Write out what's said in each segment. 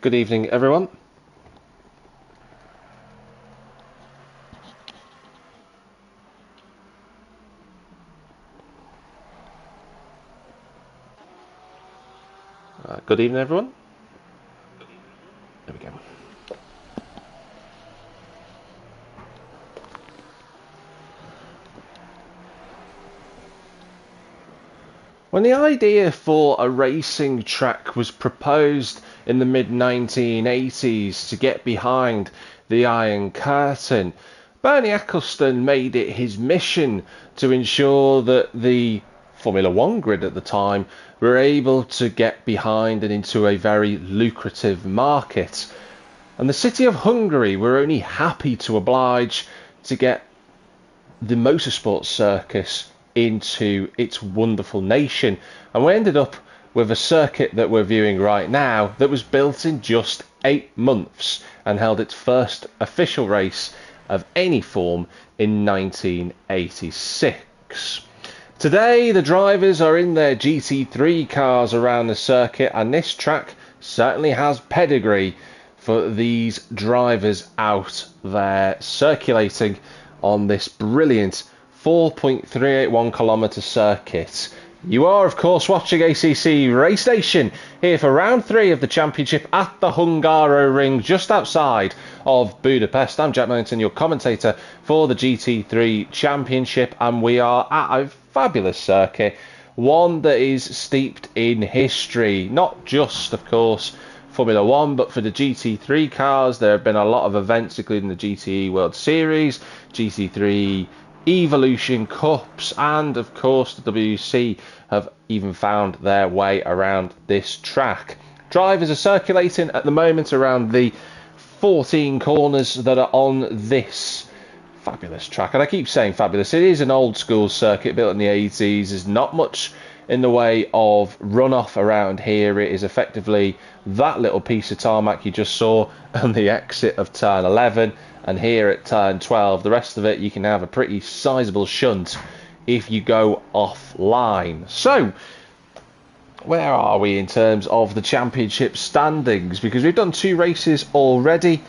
Good evening, everyone. Good evening, everyone. There we go. When the idea for a racing track was proposed in the mid-1980s to get behind the Iron Curtain, Bernie Ecclestone made it his mission to ensure that the Formula One grid at the time were able to get behind and into a very lucrative market. And the city of Hungary were only happy to oblige to get the motorsport circus into its wonderful nation. And we ended up with a circuit that we're viewing right now that was built in just 8 months and held its first official race of any form in 1986. Today, the drivers are in their GT3 cars around the circuit, and this track certainly has pedigree for these drivers out there circulating on this brilliant 4.381 kilometre circuit. You are, of course, watching ACC Race Station here for round 3 of the championship at the Hungaroring just outside of Budapest. I'm Jack Millington, your commentator for the GT3 championship, and we are at a fabulous circuit, one that is steeped in history, not just, of course, Formula One, but for the GT3 cars. There have been a lot of events, including the GTE World Series, GT3 Evolution Cups, and of course the WC have even found their way around this track. Drivers are circulating at the moment around the 14 corners that are on this fabulous track. And I keep saying fabulous, it is an old school circuit built in the 80s. There's not much in the way of runoff around here. It is effectively that little piece of tarmac you just saw on the exit of turn 11, and here at turn 12, the rest of it you can have a pretty sizable shunt if you go offline. So where are we in terms of the championship standings? Because we've done 2 races already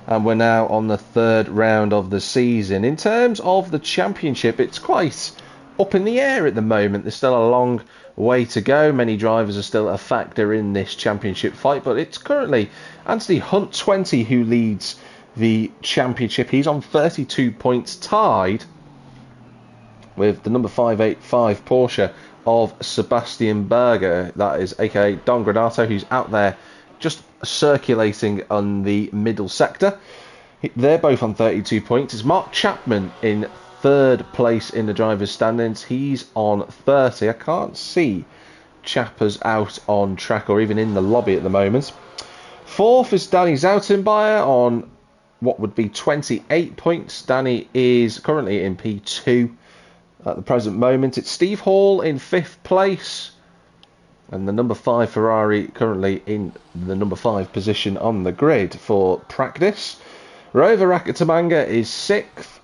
and we're now on the 3rd round of the season. In terms of the championship, it's quite up in the air at the moment. There's still a long way to go. Many drivers are still a factor in this championship fight, but it's currently Anthony Hunt 20 who leads the championship. He's on 32 points, tied with the number 585 Porsche of Sebastian Berger. That is aka Don Granato, who's out there just circulating on the middle sector. They're both on 32 points. It's Mark Chapman in 3rd place in the drivers' standings. He's on 30. I can't see Chappers out on track or even in the lobby at the moment. 4th is Danny Zoutenbayer on what would be 28 points. Danny is currently in P2 at the present moment. It's Steve Hall in 5th place, and the number 5 Ferrari currently in the number 5 position on the grid for practice. Rover Rakatamanga is 6th.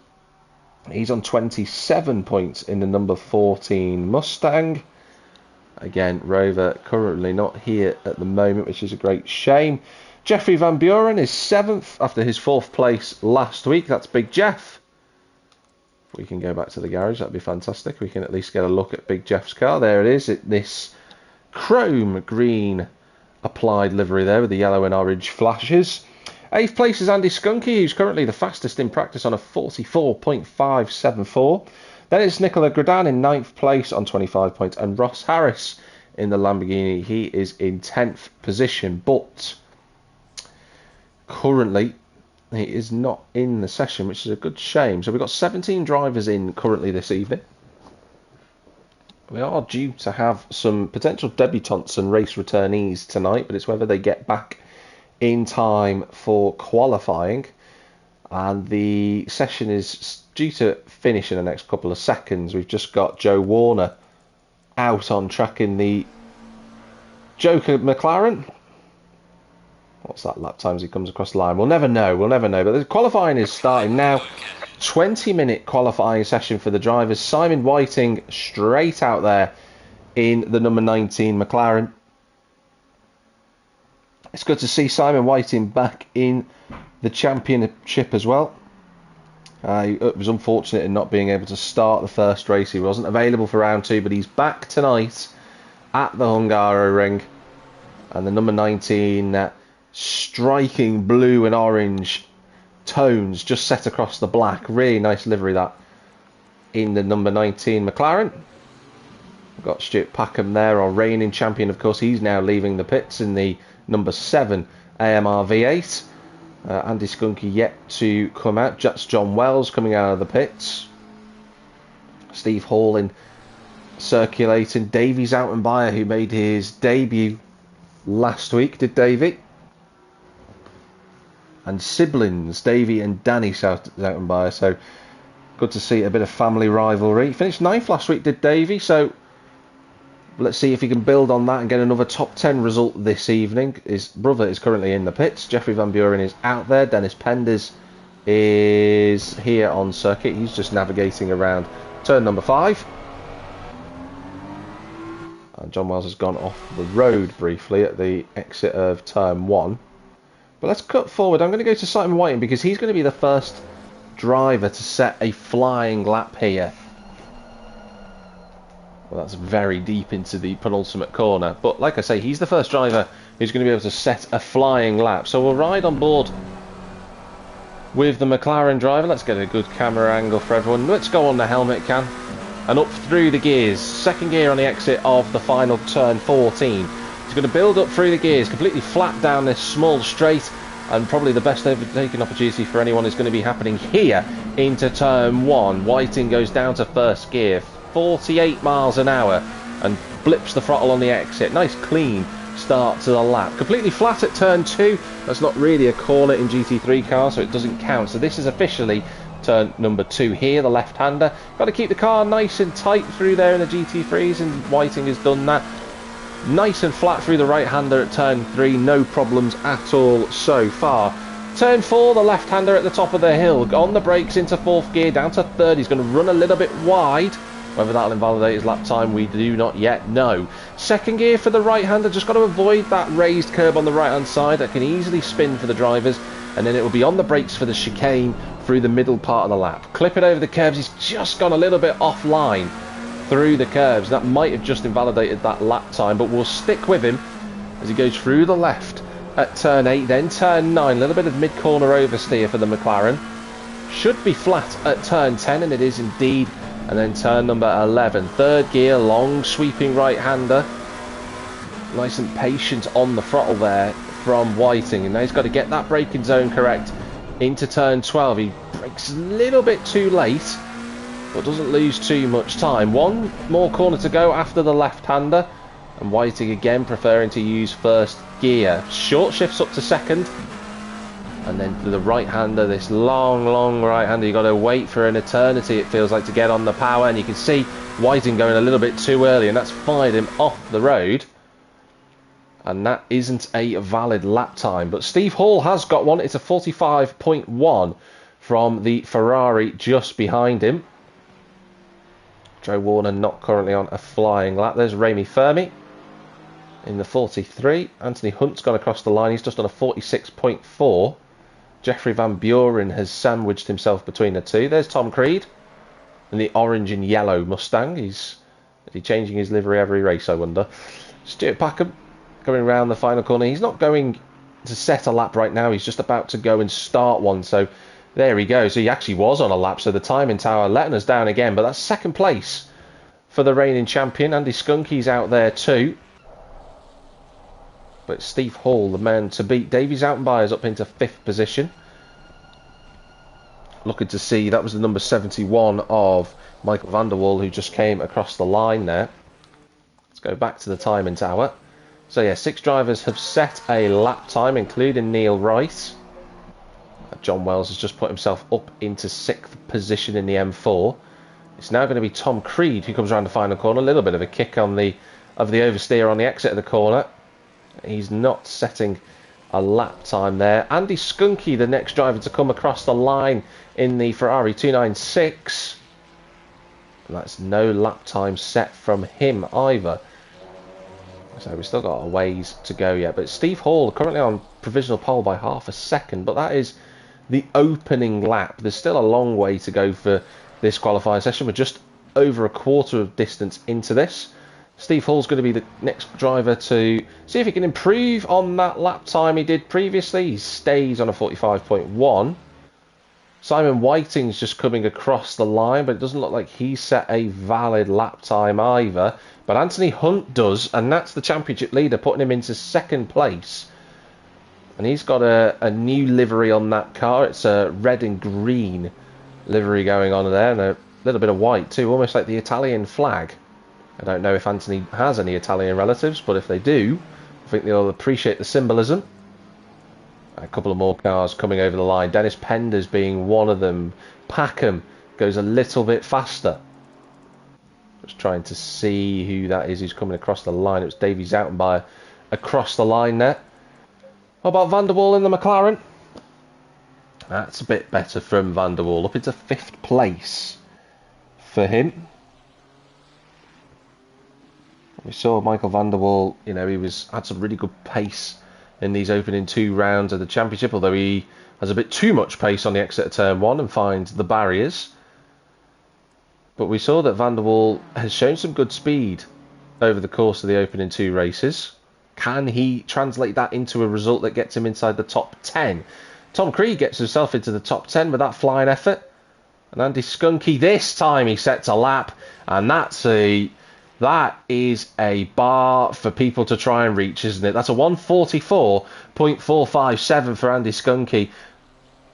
He's on 27 points in the number 14 Mustang. Again, Rover currently not here at the moment, which is a great shame. Jeffrey Van Buren is 7th after his 4th place last week. That's Big Jeff. If we can go back to the garage, that'd be fantastic. We can at least get a look at Big Jeff's car. There it is. This chrome green applied livery there with the yellow and orange flashes. 8th place is Andy Skunky, who's currently the fastest in practice on a 44.574. Then it's Nicola Gradan in 9th place on 25 points, and Ross Harris in the Lamborghini. He is in 10th position, but currently he is not in the session, which is a good shame. So we've got 17 drivers in currently this evening. We are due to have some potential debutantes and race returnees tonight, but it's whether they get back in time for qualifying. And the session is due to finish in the next couple of seconds. We've just got Joe Warner out on track in the Joker McLaren. What's that lap time as he comes across the line? We'll never know. But the qualifying is starting now. 20-minute qualifying session for the drivers. Simon Whiting straight out there in the number 19 McLaren. It's good to see Simon Whiting back in the championship as well. He was unfortunate in not being able to start the first race. He wasn't available for round 2, but he's back tonight at the Hungary ring. And the number 19 striking blue and orange tones just set across the black. Really nice livery that in the number 19 McLaren. We've got Stuart Packham there, our reigning champion. Of course, he's now leaving the pits in the number 7 AMR V8. Andy Skunky yet to come out. That's John Wells coming out of the pits. Steve Hall in circulating. Davies out and by, who made his debut last week, did Davey? And siblings, Davey and Danny out and by. So good to see a bit of family rivalry. He finished 9th last week, did Davey? So let's see if he can build on that and get another top 10 result this evening. His brother is currently in the pits. Jeffrey Van Buren is out there. Dennis Penders is here on circuit. He's just navigating around turn number 5. And John Wells has gone off the road briefly at the exit of turn 1. But let's cut forward. I'm going to go to Simon Whiting because he's going to be the first driver to set a flying lap here. Well, that's very deep into the penultimate corner. But like I say, he's the first driver who's going to be able to set a flying lap. So we'll ride on board with the McLaren driver. Let's get a good camera angle for everyone. Let's go on the helmet cam and up through the gears. Second gear on the exit of the final turn 14. He's going to build up through the gears, completely flat down this small straight. And probably the best overtaking opportunity for anyone is going to be happening here into turn 1. Whiting goes down to first gear. 48 miles an hour and blips the throttle on the exit. Nice clean start to the lap. Completely flat at turn 2. That's not really a corner in GT3 cars, so it doesn't count. So this is officially turn number 2 here, the left-hander. Got to keep the car nice and tight through there in the GT3s, and Whiting has done that. Nice and flat through the right-hander at turn 3. No problems at all so far. Turn 4, the left-hander at the top of the hill. On the brakes into 4th gear, down to 3rd. He's going to run a little bit wide. Whether that'll invalidate his lap time, we do not yet know. Second gear for the right-hander, just got to avoid that raised curb on the right-hand side. That can easily spin for the drivers, and then it will be on the brakes for the chicane through the middle part of the lap. Clip it over the curbs. He's just gone a little bit offline through the curbs. That might have just invalidated that lap time, but we'll stick with him as he goes through the left at turn 8, then turn 9. A little bit of mid-corner oversteer for the McLaren. Should be flat at turn 10, and it is indeed. And then turn number 11, 3rd gear, long sweeping right-hander. Nice and patient on the throttle there from Whiting. And now he's got to get that braking zone correct into turn 12. He brakes a little bit too late, but doesn't lose too much time. One more corner to go after the left-hander. And Whiting again preferring to use 1st gear. Short shifts up to 2nd. And then to the right-hander, this long right-hander, you've got to wait for an eternity, it feels like, to get on the power. And you can see Whiting going a little bit too early, and that's fired him off the road. And that isn't a valid lap time. But Steve Hall has got one. It's a 45.1 from the Ferrari just behind him. Joe Warner not currently on a flying lap. There's Remy Fermi in the 43. Anthony Hunt's gone across the line. He's just on a 46.4. Jeffrey Van Buren has sandwiched himself between the two. There's Tom Creed in the orange and yellow Mustang. Is he changing his livery every race, I wonder? Stuart Packham going around the final corner. He's not going to set a lap right now. He's just about to go and start one. So there he goes. So he actually was on a lap. So the timing tower letting us down again. But that's 2nd place for the reigning champion. Andy Skunky's out there too. But Steve Hall, the man to beat. Davies out and by is up into 5th position. Looking to see, that was the number 71 of Michael van der Wal, who just came across the line there. Let's go back to the timing tower. So yeah, 6 drivers have set a lap time, including Neil Wright. John Wells has just put himself up into 6th position in the M4. It's now going to be Tom Creed who comes around the final corner. A little bit of a kick on the oversteer on the exit of the corner. He's not setting a lap time there. Andy Skunky, the next driver to come across the line in the Ferrari 296. And that's no lap time set from him either. So we've still got a ways to go yet. But Steve Hall currently on provisional pole by half a second. But that is the opening lap. There's still a long way to go for this qualifying session. We're just over a quarter of distance into this. Steve Hall's going to be the next driver to see if he can improve on that lap time he did previously. He stays on a 45.1. Simon Whiting's just coming across the line, but it doesn't look like he set a valid lap time either. But Anthony Hunt does, and that's the championship leader, putting him into second place. And he's got a new livery on that car. It's a red and green livery going on there, and a little bit of white too, almost like the Italian flag. I don't know if Anthony has any Italian relatives, but if they do, I think they'll appreciate the symbolism. A couple of more cars coming over the line. Dennis Penders being one of them. Packham goes a little bit faster. Just trying to see who that is who's coming across the line. It was Davy Zoutenbayer across the line there. How about Van der Waal in the McLaren? That's a bit better from Van der Waal. Up into 5th place for him. We saw Michael Van der Waal, you know, had some really good pace in these opening 2 rounds of the championship, although he has a bit too much pace on the exit of turn 1 and finds the barriers. But we saw that Van der Waal has shown some good speed over the course of the opening 2 races. Can he translate that into a result that gets him inside the top 10? Tom Creed gets himself into the top 10 with that flying effort. And Andy Skunky, this time he sets a lap, and that is a bar for people to try and reach, isn't it? That's a 144.457 for Andy Skunky.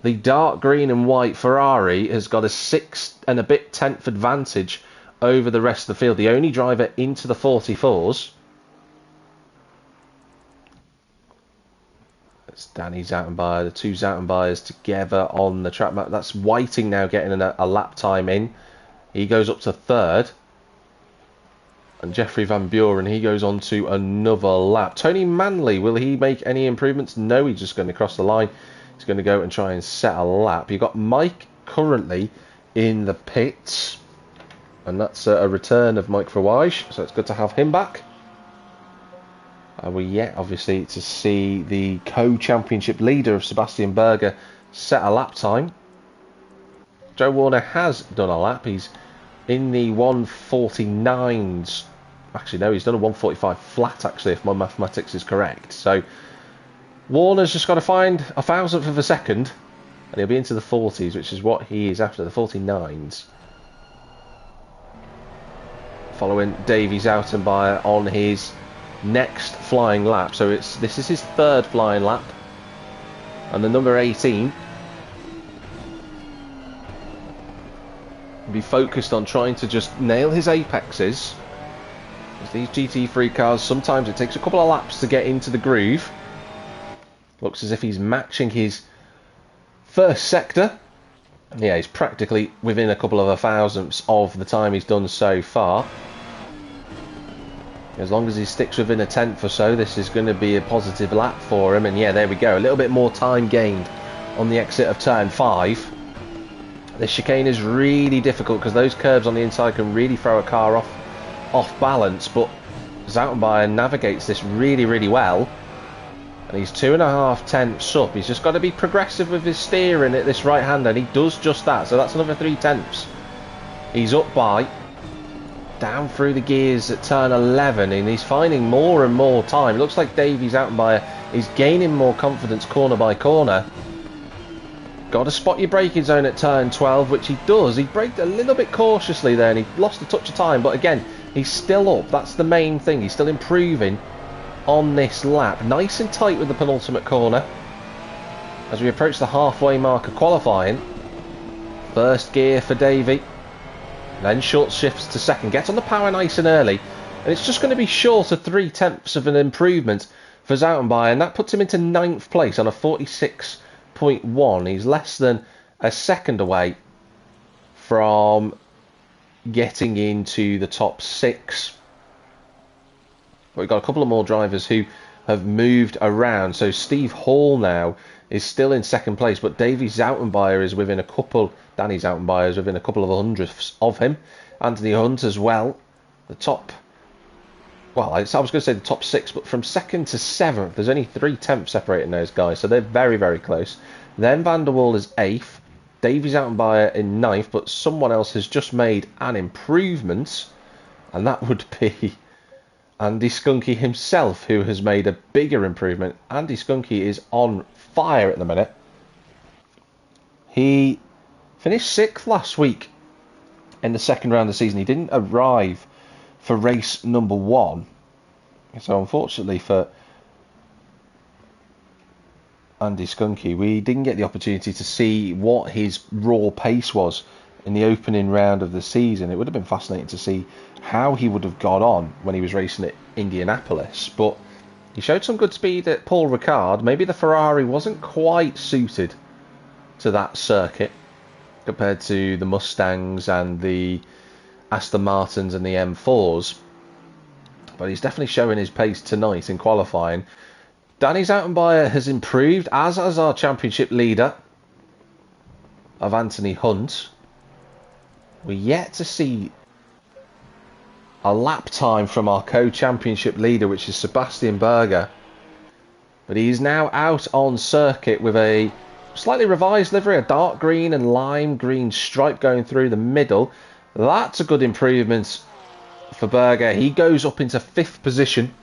The dark green and white Ferrari has got a 6 and a bit tenth advantage over the rest of the field. The only driver into the 44s. It's Danny Zoutenbayer, the 2 Zoutenbayers together on the track map. That's Whiting now getting a lap time in. He goes up to 3rd. And Jeffrey Van Buren, he goes on to another lap. Tony Manley, will he make any improvements? No, he's just going to cross the line. He's going to go and try and set a lap. You've got Mike currently in the pits. And that's a return of Mike Verwij, so it's good to have him back. We're yet, obviously, to see the co-championship leader of Sebastian Berger set a lap time. Joe Warner has done a lap. He's in the 149s. Actually, no, he's done a 145 flat, actually, if my mathematics is correct. So, Warner's just got to find a thousandth of a second, and he'll be into the 40s, which is what he is after, the 49s. Following Davy Zoutenbayer on his next flying lap. So this is his 3rd flying lap. And the number 18 be focused on trying to just nail his apexes. With these GT3 cars, sometimes it takes a couple of laps to get into the groove. Looks as if he's matching his first sector. Yeah, he's practically within a couple of thousandths of the time he's done so far. As long as he sticks within a tenth or so, this is going to be a positive lap for him. And yeah, there we go. A little bit more time gained on the exit of turn 5. This chicane is really difficult because those curbs on the inside can really throw a car off balance. But Zoutenbayer navigates this really, really well. And he's 2.5 tenths up. He's just got to be progressive with his steering at this right hand, and he does just that. So that's another 3 tenths. He's up by, down through the gears at turn 11, and he's finding more and more time. It looks like Davy Zoutenbayer is gaining more confidence corner by corner. Got to spot your braking zone at turn 12, which he does. He braked a little bit cautiously there, and he lost a touch of time. But again, he's still up. That's the main thing. He's still improving on this lap. Nice and tight with the penultimate corner. As we approach the halfway mark of qualifying. First gear for Davy. Then short shifts to second. Gets on the power nice and early. And it's just going to be short of 3 tenths of an improvement for Zoutenbayer. And that puts him into 9th place on a 46.1. He's less than a second away from getting into the top 6. But we've got a couple of more drivers who have moved around. So Steve Hall now is still in second place, but Davy Zoutenbayer is within a couple. Danny Zoutenbayer is within a couple of hundredths of him. Anthony Hunt as well. The top well, I was going to say the top 6, but from 2nd to 7th, there's only 3/10 separating those guys, so they're very, very close. Then Van der Waal is 8th, Davies Altenbayer in 9th, but someone else has just made an improvement, and that would be Andy Skunky himself, who has made a bigger improvement. Andy Skunky is on fire at the minute. He finished 6th last week in the second round of the season. He didn't arrive for race number 1. So unfortunately for Andy Skunky, we didn't get the opportunity to see what his raw pace was in the opening round of the season. It would have been fascinating to see how he would have got on when he was racing at Indianapolis. But he showed some good speed at Paul Ricard. Maybe the Ferrari wasn't quite suited to that circuit compared to the Mustangs and the Aston Martins and the M4s. But he's definitely showing his pace tonight in qualifying. Danny Zoutenbayer has improved, as has our championship leader of Anthony Hunt. We're yet to see a lap time from our co-championship leader, which is Sebastian Berger. But he's now out on circuit with a slightly revised livery, a dark green and lime green stripe going through the middle. That's a good improvement for Berger. He goes up into 5th position.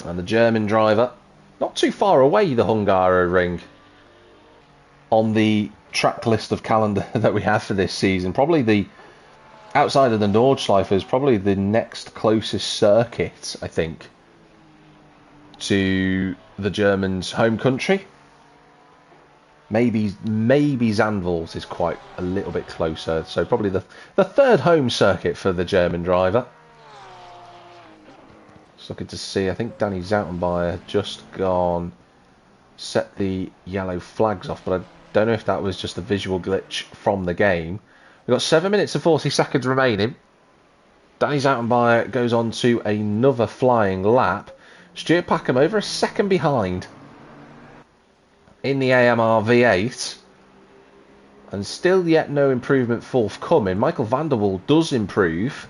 And the German driver, not too far away, the Hungaroring, on the track list of calendar that we have for this season. Probably the, outside of the Nordschleife, is probably the next closest circuit, I think, to the Germans' home country. Maybe Zandvoort is quite a little bit closer. So probably the 3rd home circuit for the German driver. Just looking to see, I think Danny Zoutenbayer had just gone, set the yellow flags off, but I don't know if that was just a visual glitch from the game. We've got 7 minutes and 40 seconds remaining. Danny Zoutenbayer goes on to another flying lap. Stuart Packham over a second behind in the AMR V8. And still yet no improvement forthcoming. Michael van der Waal does improve.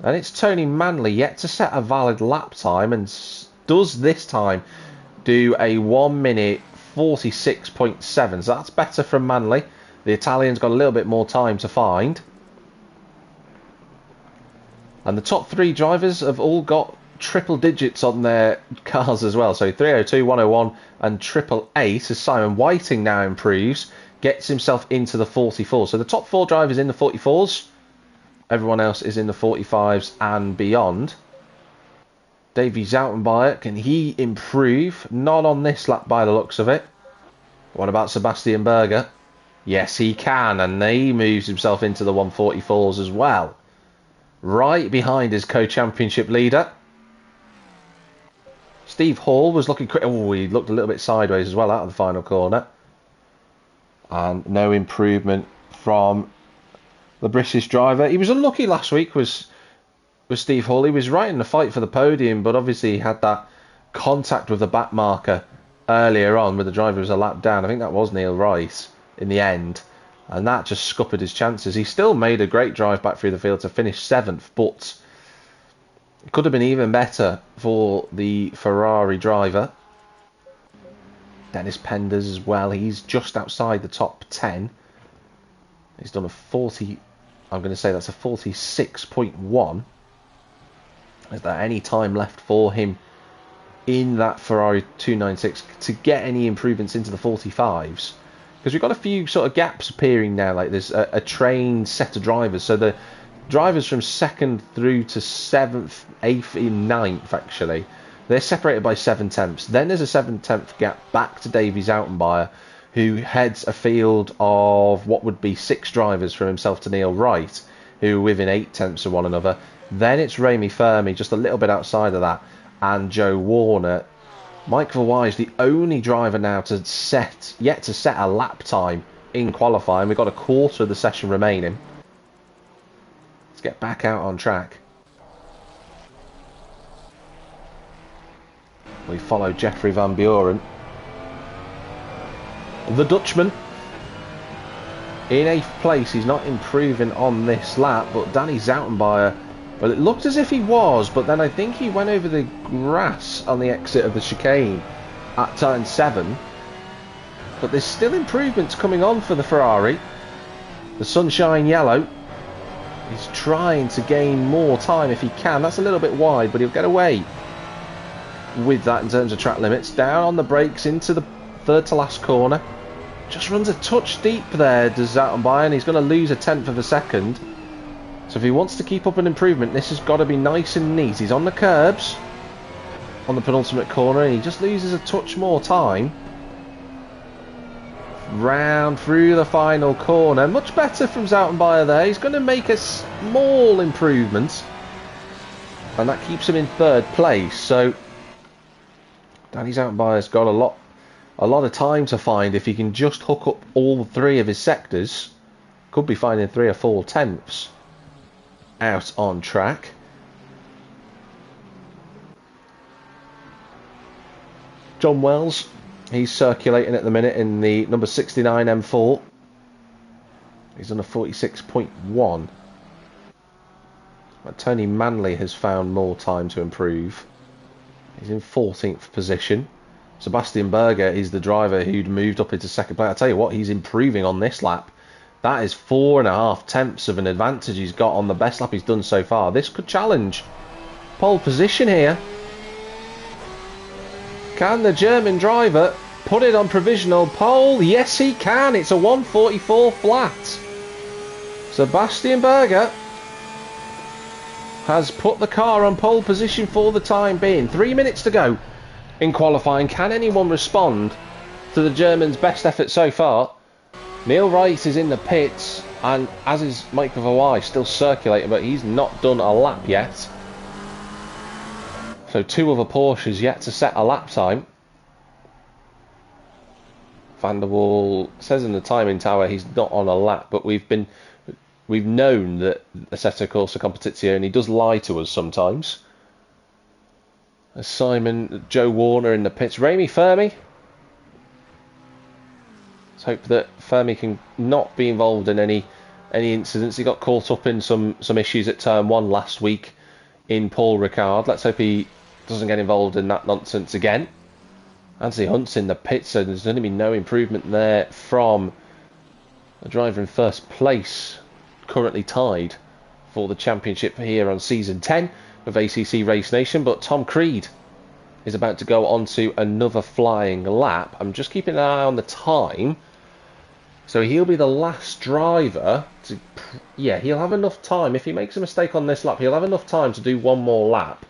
And it's Tony Manley yet to set a valid lap time, and does this time do a 1 minute 46.7. So that's better from Manley. The Italian's got a little bit more time to find. And the top 3 drivers have all got triple digits on their cars as well. So 302, 101 and 888, as Simon Whiting now improves, gets himself into the 44. So the top 4 drivers in the 44s. Everyone else is in the 45s and beyond. Davy Zoutenbayer, can he improve? Not on this lap by the looks of it. What about Sebastian Berger? Yes, he can, and he moves himself into the 144s as well. Right behind his co-championship leader. Steve Hall was looking... Oh, he looked a little bit sideways as well out of the final corner. And no improvement from the British driver. He was unlucky last week, was Steve Hall. He was right in the fight for the podium, but obviously he had that contact with the back marker earlier on where the driver was a lap down. I think that was Neil Wright in the end, and that just scuppered his chances. He still made a great drive back through the field to finish 7th, but it could have been even better for the Ferrari driver. Dennis Penders as well. He's just outside the top 10. He's done a 40... I'm going to say that's a 46.1. Is there any time left for him in that Ferrari 296 to get any improvements into the 45s? Because we've got a few sort of gaps appearing now. Like there's a trained set of drivers. So the drivers from 2nd through to 7th, 8th, and 9th, actually, they're separated by 7/10. Then there's a 7/10 gap back to Davy Zoutenbayer, who heads a field of what would be 6 drivers from himself to Neil Wright, who are within 0.8 of one another. Then it's Remy Fermi, just a little bit outside of that, and Joe Warner. Mike Verwij is the only driver now yet to set a lap time in qualifying. We've got a quarter of the session remaining. Let's get back out on track. We follow Jeffrey Van Buren, the Dutchman. in 8th place. He's not improving on this lap, but Danny Zoutenbayer, well, it looked as if he was, but then I think he went over the grass on the exit of the chicane at turn 7. But there's still improvements coming on for the Ferrari. The sunshine yellow. He's trying to gain more time if he can. That's a little bit wide, but he'll get away with that in terms of track limits. Down on the brakes into the third to last corner. Just runs a touch deep there, does Zoutenbayer, and he's going to lose a tenth of a second. So if he wants to keep up an improvement, this has got to be nice and neat. He's on the curbs on the penultimate corner, and he just loses a touch more time. Round through the final corner. Much better from Zoutenbayer there. He's going to make a small improvement, and that keeps him in third place. So Danny Zoutenbayer's got a lot of time to find if he can just hook up all 3 of his sectors. Could be finding 3 or 4 tenths out on track. John Wells, he's circulating at the minute in the number 69 M4. He's on a 46.1. But Tony Manley has found more time to improve. He's in 14th position. Sebastian Berger is the driver who'd moved up into second place. I tell you what, he's improving on this lap. That is 4.5 tenths of an advantage he's got on the best lap he's done so far. This could challenge pole position here. Can the German driver put it on provisional pole? Yes, he can. It's a 1:44 flat. Sebastian Berger has put the car on pole position for the time being. 3 minutes to go in qualifying. Can anyone respond to the German's best effort so far? Neil Rice is in the pits, and as is Mike Vawai, still circulating, but he's not done a lap yet. So 2 other Porsches yet to set a lap time. Van der Waal says in the timing tower he's not on a lap, but we've known that Assetto Corsa Competizione does lie to us sometimes. Simon, Joe Warner in the pits. Remy Fermi. Let's hope that Fermi can not be involved in any incidents. He got caught up in some issues at turn 1 last week in Paul Ricard. Let's hope he doesn't get involved in that nonsense again. Anthony Hunt's in the pits, so there's going to be no improvement there from the driver in first place, currently tied for the championship here on season 10 of ACC Race Nation. But Tom Creed is about to go on to another flying lap. I'm just keeping an eye on the time. So he'll be the last driver to... Yeah, he'll have enough time. If he makes a mistake on this lap, he'll have enough time to do one more lap.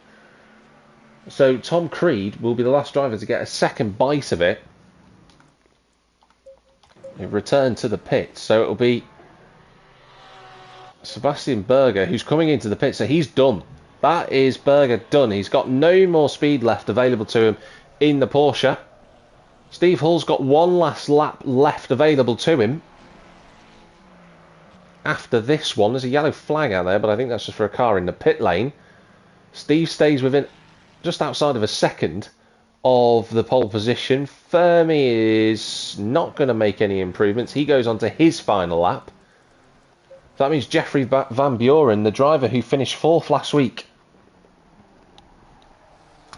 So Tom Creed will be the last driver to get a second bite of it. He'll return to the pit. So it'll be Sebastian Berger who's coming into the pit. So he's done. That is Berger done. He's got no more speed left available to him in the Porsche. Steve Hull's got one last lap left available to him. After this one, there's a yellow flag out there, but I think that's just for a car in the pit lane. Steve stays within just outside of a second of the pole position. Fermi is not going to make any improvements. He goes on to his final lap. That means Jeffrey Van Buren, the driver who finished 4th last week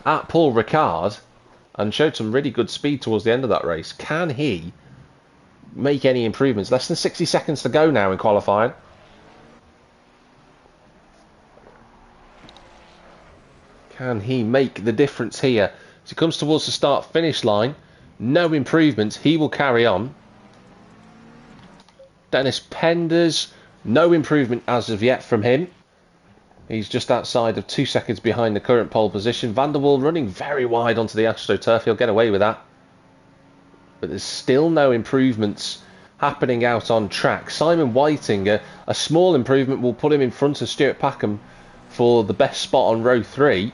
at Paul Ricard and showed some really good speed towards the end of that race. Can he make any improvements? Less than 60 seconds to go now in qualifying. Can he make the difference here? As he comes towards the start-finish line, no improvements. He will carry on. Dennis Penders, no improvement as of yet from him. He's just outside of 2 seconds behind the current pole position. Van der Waal running very wide onto the AstroTurf. He'll get away with that. But there's still no improvements happening out on track. Simon Whiting, a small improvement will put him in front of Stuart Packham for the best spot on row 3.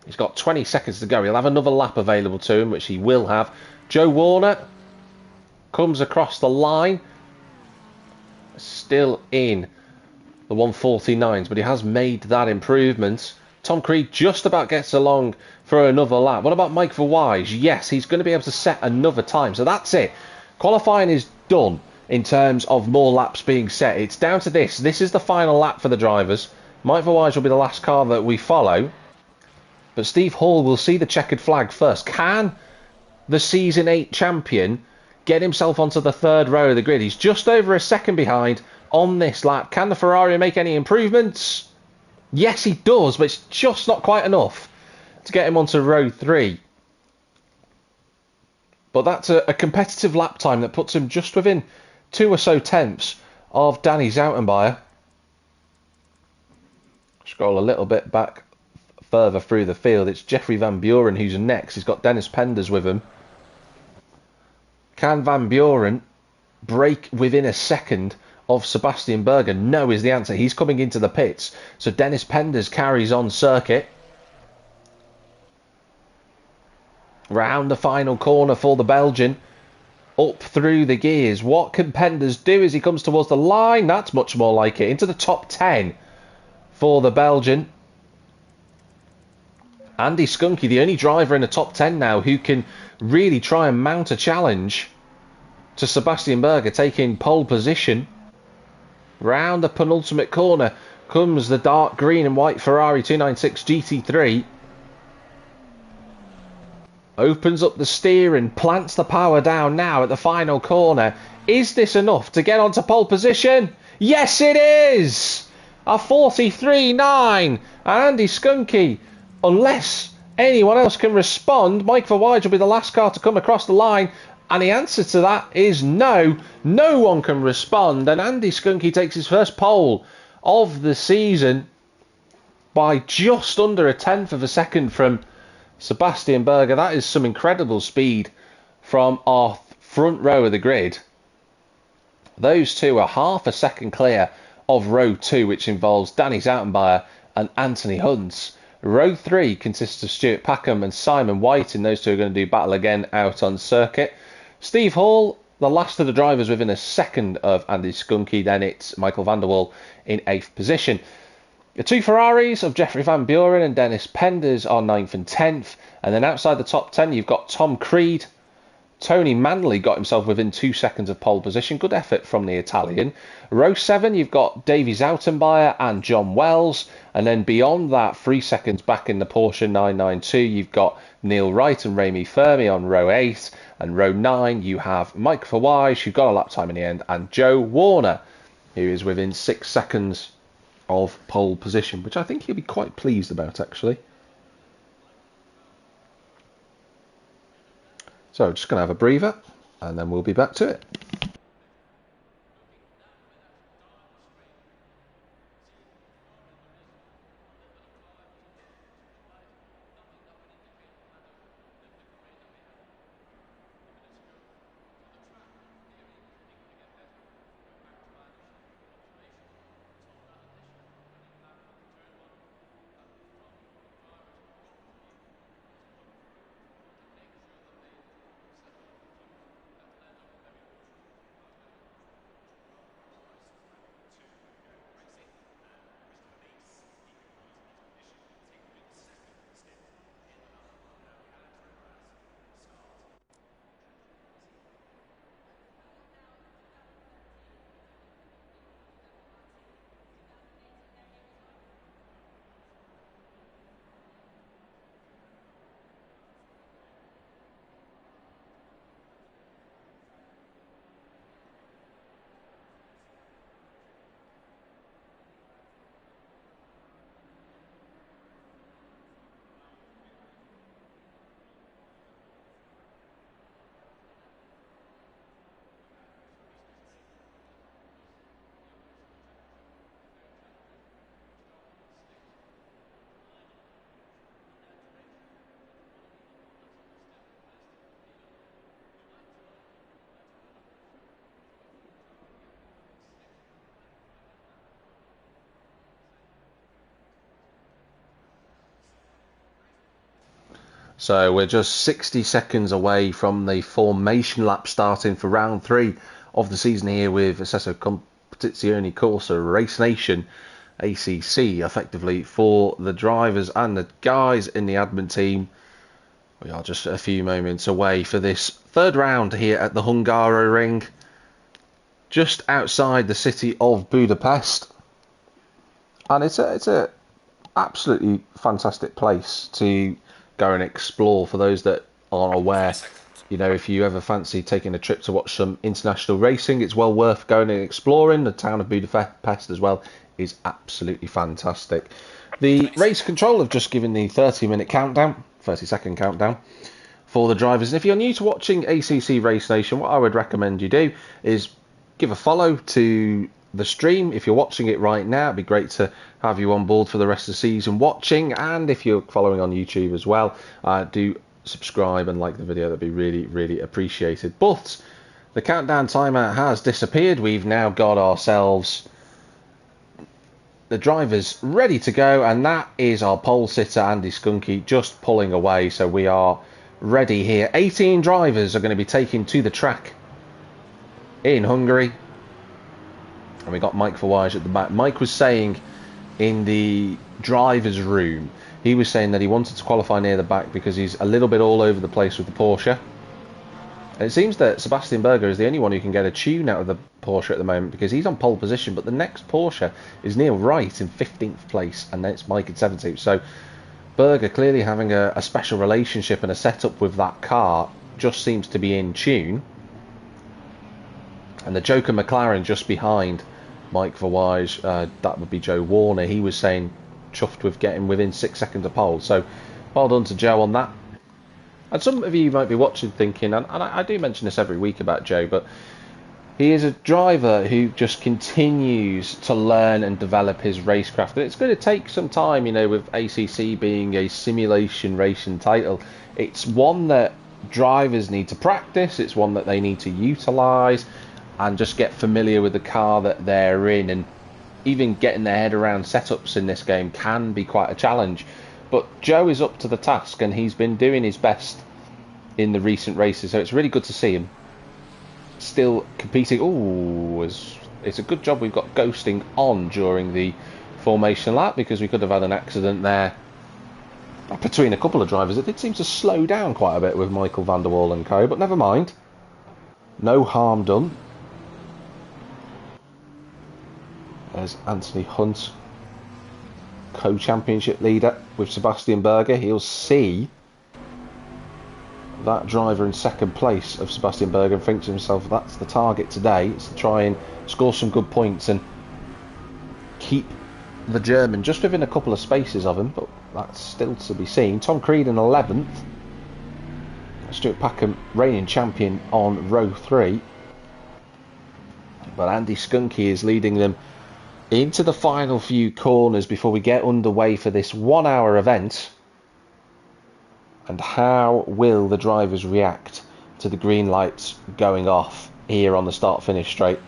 He's got 20 seconds to go. He'll have another lap available to him, which he will have. Joe Warner comes across the line. Still in the 149s, but he has made that improvement. Tom Creed just about gets along for another lap. What about Mike Verwise? Yes, he's going to be able to set another time. So that's it. Qualifying is done. in terms of more laps being set. It's down to this. This is the final lap for the drivers. Mike Verwij will be the last car that we follow. But Steve Hall will see the checkered flag first. Can the Season 8 champion get himself onto the third row of the grid? He's just over a second behind on this lap. Can the Ferrari make any improvements? Yes, he does, but it's just not quite enough to get him onto row 3. But that's a competitive lap time that puts him just within 2 or so tenths of Danny Zoutenbayer. Scroll a little bit back further through the field. It's Jeffrey Van Buren who's next. He's got Dennis Penders with him. Can Van Buren break within a second of Sebastian Berger? No is the answer. He's coming into the pits. So Dennis Penders carries on circuit. Round the final corner for the Belgian. Up through the gears. What can Penders do as he comes towards the line? That's much more like it. Into the top 10 for the Belgian. Andy Skunky, the only driver in the top 10 now who can really try and mount a challenge to Sebastian Berger, taking pole position. Round the penultimate corner comes the dark green and white Ferrari 296 GT3. Opens up the steering, plants the power down now at the final corner. Is this enough to get onto pole position? Yes, it is! A 43.9. And Andy Skunky, unless anyone else can respond, Mike Verwij will be the last car to come across the line. And the answer to that is no. No one can respond. And Andy Skunky takes his first pole of the season by just under a tenth of a second from Sebastian Berger. That is some incredible speed from our front row of the grid. Those two are half a second clear of row 2, which involves Danny Zoutenbayer and Anthony Hunt. Row 3 consists of Stuart Packham and Simon White, and those two are going to do battle again out on circuit. Steve Hall, the last of the drivers within a second of Andy Skunky. Then it's Michael van der Waal in 8th position. The two Ferraris of Jeffrey Van Buren and Dennis Penders are 9th and 10th. And then outside the top 10, you've got Tom Creed. Tony Manley got himself within 2 seconds of pole position. Good effort from the Italian. Row 7, you've got Davy Zoutenbayer and John Wells. And then beyond that, 3 seconds back in the Porsche 992, you've got Neil Wright and Remy Fermi on row 8. And row 9, you have Mike Verwij, who got a lap time in the end, and Joe Warner, who is within 6 seconds of pole position, which I think he'll be quite pleased about, actually. So just going to have a breather, and then we'll be back to it. So we're just 60 seconds away from the formation lap starting for round 3 of the season here with Accesso Competizione Corsa Race Nation ACC, effectively for the drivers and the guys in the admin team. We are just a few moments away for this third round here at the Hungaroring. just outside the city of Budapest, and it's a absolutely fantastic place to go and explore. For those that aren't aware, you know, if you ever fancy taking a trip to watch some international racing, it's well worth going and exploring. The town of Budapest as well is absolutely fantastic. The race control have just given the 30-minute countdown, 30-second countdown for the drivers. And if you're new to watching ACC Race Nation, what I would recommend you do is give a follow to the stream. If you're watching it right now, it'd be great to have you on board for the rest of the season watching. And if you're following on YouTube as well, do subscribe and like the video. That'd be really, really appreciated. But the countdown timer has disappeared. We've now got ourselves the drivers ready to go, and that is our pole sitter Andy Skunky just pulling away. So we are ready here. 18 drivers are going to be taken to the track in Hungary, and we got Mike Verwij at the back. Mike was saying in the drivers room, he was saying that he wanted to qualify near the back because he's a little bit all over the place with the Porsche. And it seems that Sebastian Berger is the only one who can get a tune out of the Porsche at the moment, because he's on pole position, but the next Porsche is Neil Wright in 15th place, and then it's Mike in 17th. So Berger, clearly having a special relationship and a setup with that car, just seems to be in tune. And the Joker McLaren just behind Mike Verwij, that would be Joe Warner. He was saying chuffed with getting within 6 seconds of pole. So well done to Joe on that. And some of you might be watching thinking, and I do mention this every week about Joe, but he is a driver who just continues to learn and develop his racecraft. And it's going to take some time, you know, with ACC being a simulation racing title. It's one that drivers need to practice. It's one that they need to utilise and just get familiar with the car that they're in. And even getting their head around setups in this game can be quite a challenge. But Joe is up to the task, and he's been doing his best in the recent races. So it's really good to see him still competing. Ooh, it's a good job we've got ghosting on during the formation lap, because we could have had an accident there between a couple of drivers. It did seem to slow down quite a bit with Michael van der Waal and co, but never mind. No harm done. There's Anthony Hunt, co-championship leader with Sebastian Berger. He'll see that driver in second place of Sebastian Berger and thinks to himself, that's the target today. It's to try and score some good points and keep the German just within a couple of spaces of him, but that's still to be seen. Tom Creed in 11th. Stuart Packham reigning champion on row 3. But Andy Skunky is leading them into the final few corners before we get underway for this 1 hour event. And how will the drivers react to the green lights going off here on the start-finish straight?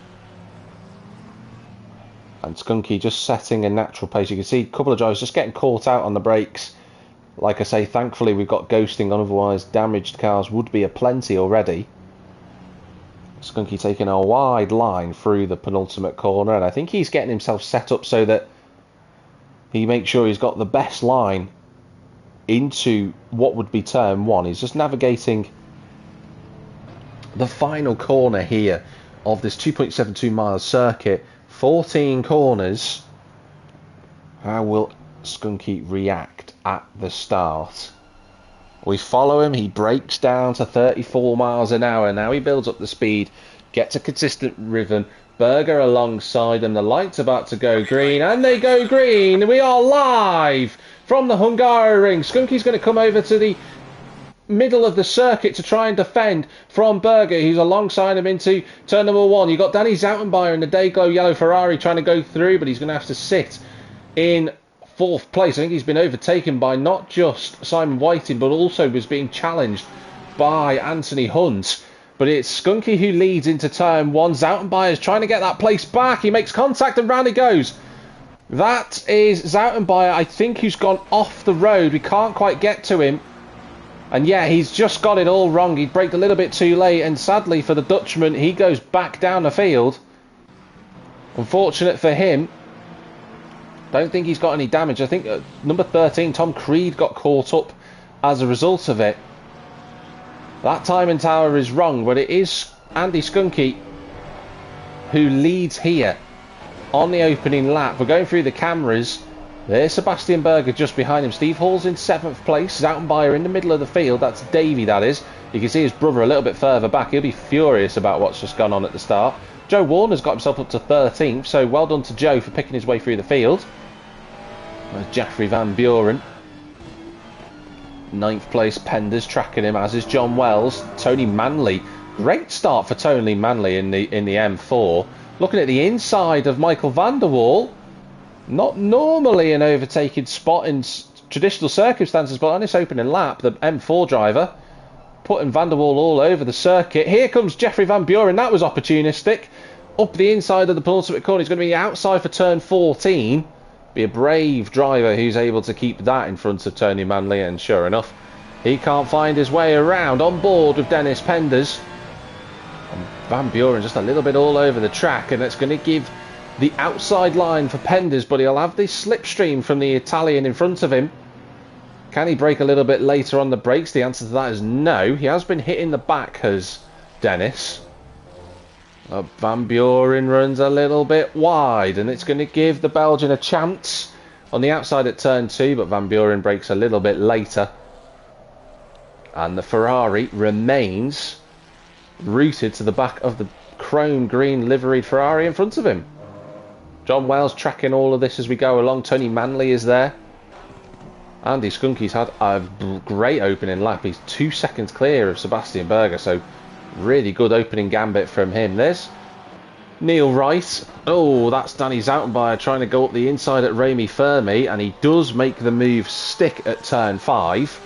And Skunky just setting a natural pace. You can see a couple of drivers just getting caught out on the brakes. Like I say, thankfully we've got ghosting on, otherwise damaged cars would be aplenty already. Skunky taking a wide line through the penultimate corner, and I think he's getting himself set up so that he makes sure he's got the best line into what would be turn 1. He's just navigating the final corner here of this 2.72 mile circuit. 14 corners. How will Skunky react at the start? We follow him. He breaks down to 34 miles an hour. Now he builds up the speed, gets a consistent rhythm. Berger alongside him. The light's about to go green, and they go green. We are live from the Hungary ring. Skunky's going to come over to the middle of the circuit to try and defend from Berger, who's alongside him into turn number 1. You've got Danny Zoutenbayer in the Dayglow yellow Ferrari trying to go through, but he's going to have to sit in 4th place. I think he's been overtaken by not just Simon Whiting, but also was being challenged by Anthony Hunt. But it's Skunky who leads into turn 1. Zoutenbayer is trying to get that place back. He makes contact and round he goes. That is Zoutenbayer, I think, who's gone off the road. We can't quite get to him. And yeah, he's just got it all wrong. He braked a little bit too late, and sadly for the Dutchman, he goes back down the field. Unfortunate for him. Don't think he's got any damage. I think number 13, Tom Creed, got caught up as a result of it. That timing tower is wrong, but it is Andy Skunky who leads here on the opening lap. We're going through the cameras. There's Sebastian Berger just behind him. Steve Hall's in 7th place. Zoutenbayer in the middle of the field. That's Davey, that is. You can see his brother a little bit further back. He'll be furious about what's just gone on at the start. Joe Warner's got himself up to 13th, so well done to Joe for picking his way through the field. There's Jeffrey Van Buren. 9th place, Penders tracking him, as is John Wells. Tony Manley. Great start for Tony Manley in the M4. Looking at the inside of Michael van der Waal. Not normally an overtaking spot in traditional circumstances, but on this opening lap, the M4 driver putting van der Waal all over the circuit. Here comes Jeffrey Van Buren. That was opportunistic. Up the inside of the penultimate corner. He's going to be outside for turn 14. Be a brave driver who's able to keep that in front of Tony Manley, and sure enough, he can't find his way around. On board with Dennis Penders. And Van Buren just a little bit all over the track, and it's going to give the outside line for Penders, but he'll have this slipstream from the Italian in front of him. Can he brake a little bit later on the brakes? The answer to that is no. He has been hitting the back, has Dennis. Van Buren runs a little bit wide, and it's going to give the Belgian a chance on the outside at turn 2, but Van Buren brakes a little bit later. And the Ferrari remains rooted to the back of the chrome green liveried Ferrari in front of him. John Wells tracking all of this as we go along. Tony Manley is there. Andy Skunky's had a great opening lap. He's 2 seconds clear of Sebastian Berger, so really good opening gambit from him. There's Neil Wright. Oh, that's Danny Zoutenbayer trying to go up the inside at Remy Fermi, and he does make the move stick at turn 5.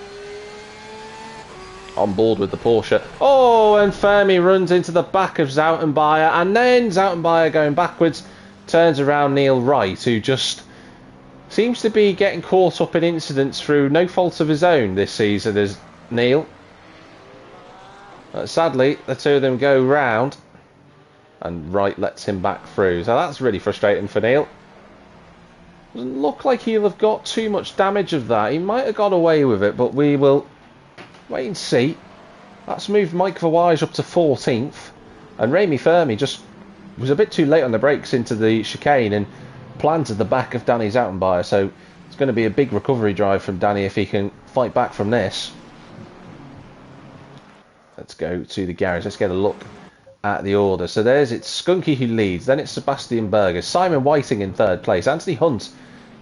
On board with the Porsche. Oh, and Fermi runs into the back of Zoutenbayer, and then Zoutenbayer going backwards turns around Neil Wright, who just seems to be getting caught up in incidents through no fault of his own this season, as Neil. Sadly, the two of them go round, and Wright lets him back through. So that's really frustrating for Neil. Doesn't look like he'll have got too much damage of that. He might have got away with it, but we will wait and see. That's moved Mike Verwij up to 14th, and Remy Fermi just was a bit too late on the brakes into the chicane and planted the back of Danny Zoutenbayer. So it's going to be a big recovery drive from Danny if he can fight back from this. Let's go to the garage. Let's get a look at the order. So it's Skunky who leads. Then it's Sebastian Berger. Simon Whiting in 3rd place. Anthony Hunt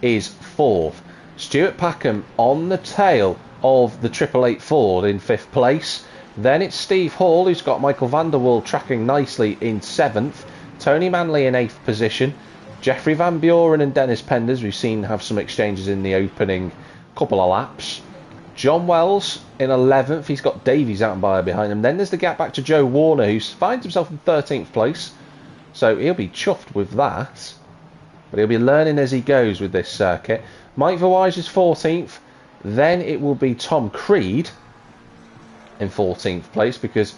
is 4th. Stuart Packham on the tail of the 888 Ford in 5th place. Then it's Steve Hall, who's got Michael van der Waal tracking nicely in 7th. Tony Manley in 8th position. Jeffrey Van Buren and Dennis Penders, we've seen have some exchanges in the opening couple of laps. John Wells in 11th. He's got Davey Zoutenbayer behind him. Then there's the gap back to Joe Warner, who finds himself in 13th place. So he'll be chuffed with that. But he'll be learning as he goes with this circuit. Mike Verwij is 14th. Then it will be Tom Creed in 14th place, because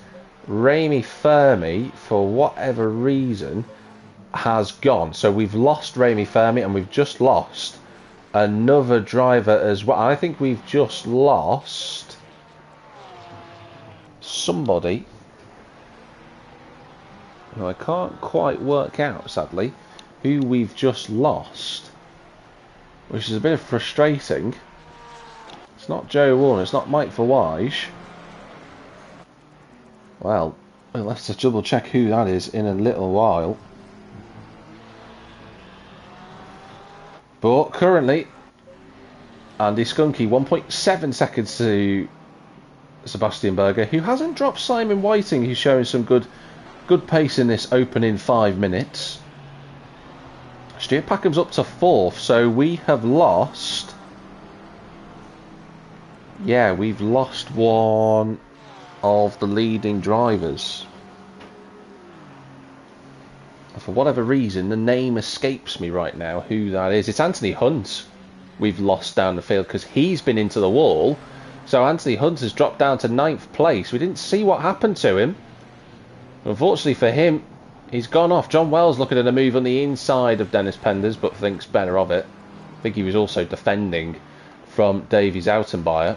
Remy Fermi, for whatever reason, has gone. So we've lost Remy Fermi, and we've just lost another driver as well. I think we've just lost somebody who I can't quite work out, sadly, who we've just lost, which is a bit frustrating. It's not Joe Warner, it's not Mike Verwij. Well, we'll have to double check who that is in a little while. But currently, Andy Skunky 1.7 seconds to Sebastian Berger, who hasn't dropped Simon Whiting, who's showing some good pace in this opening 5 minutes. Stuart Packham's up to 4th, so we have lost. Yeah, we've lost one of the leading drivers. For whatever reason, the name escapes me right now who that is. It's Anthony Hunt we've lost down the field, because he's been into the wall. So Anthony Hunt has dropped down to 9th place. We didn't see what happened to him. Unfortunately for him, he's gone off. John Wells looking at a move on the inside of Dennis Penders, but thinks better of it. I think he was also defending from Davey Zoutenbayer.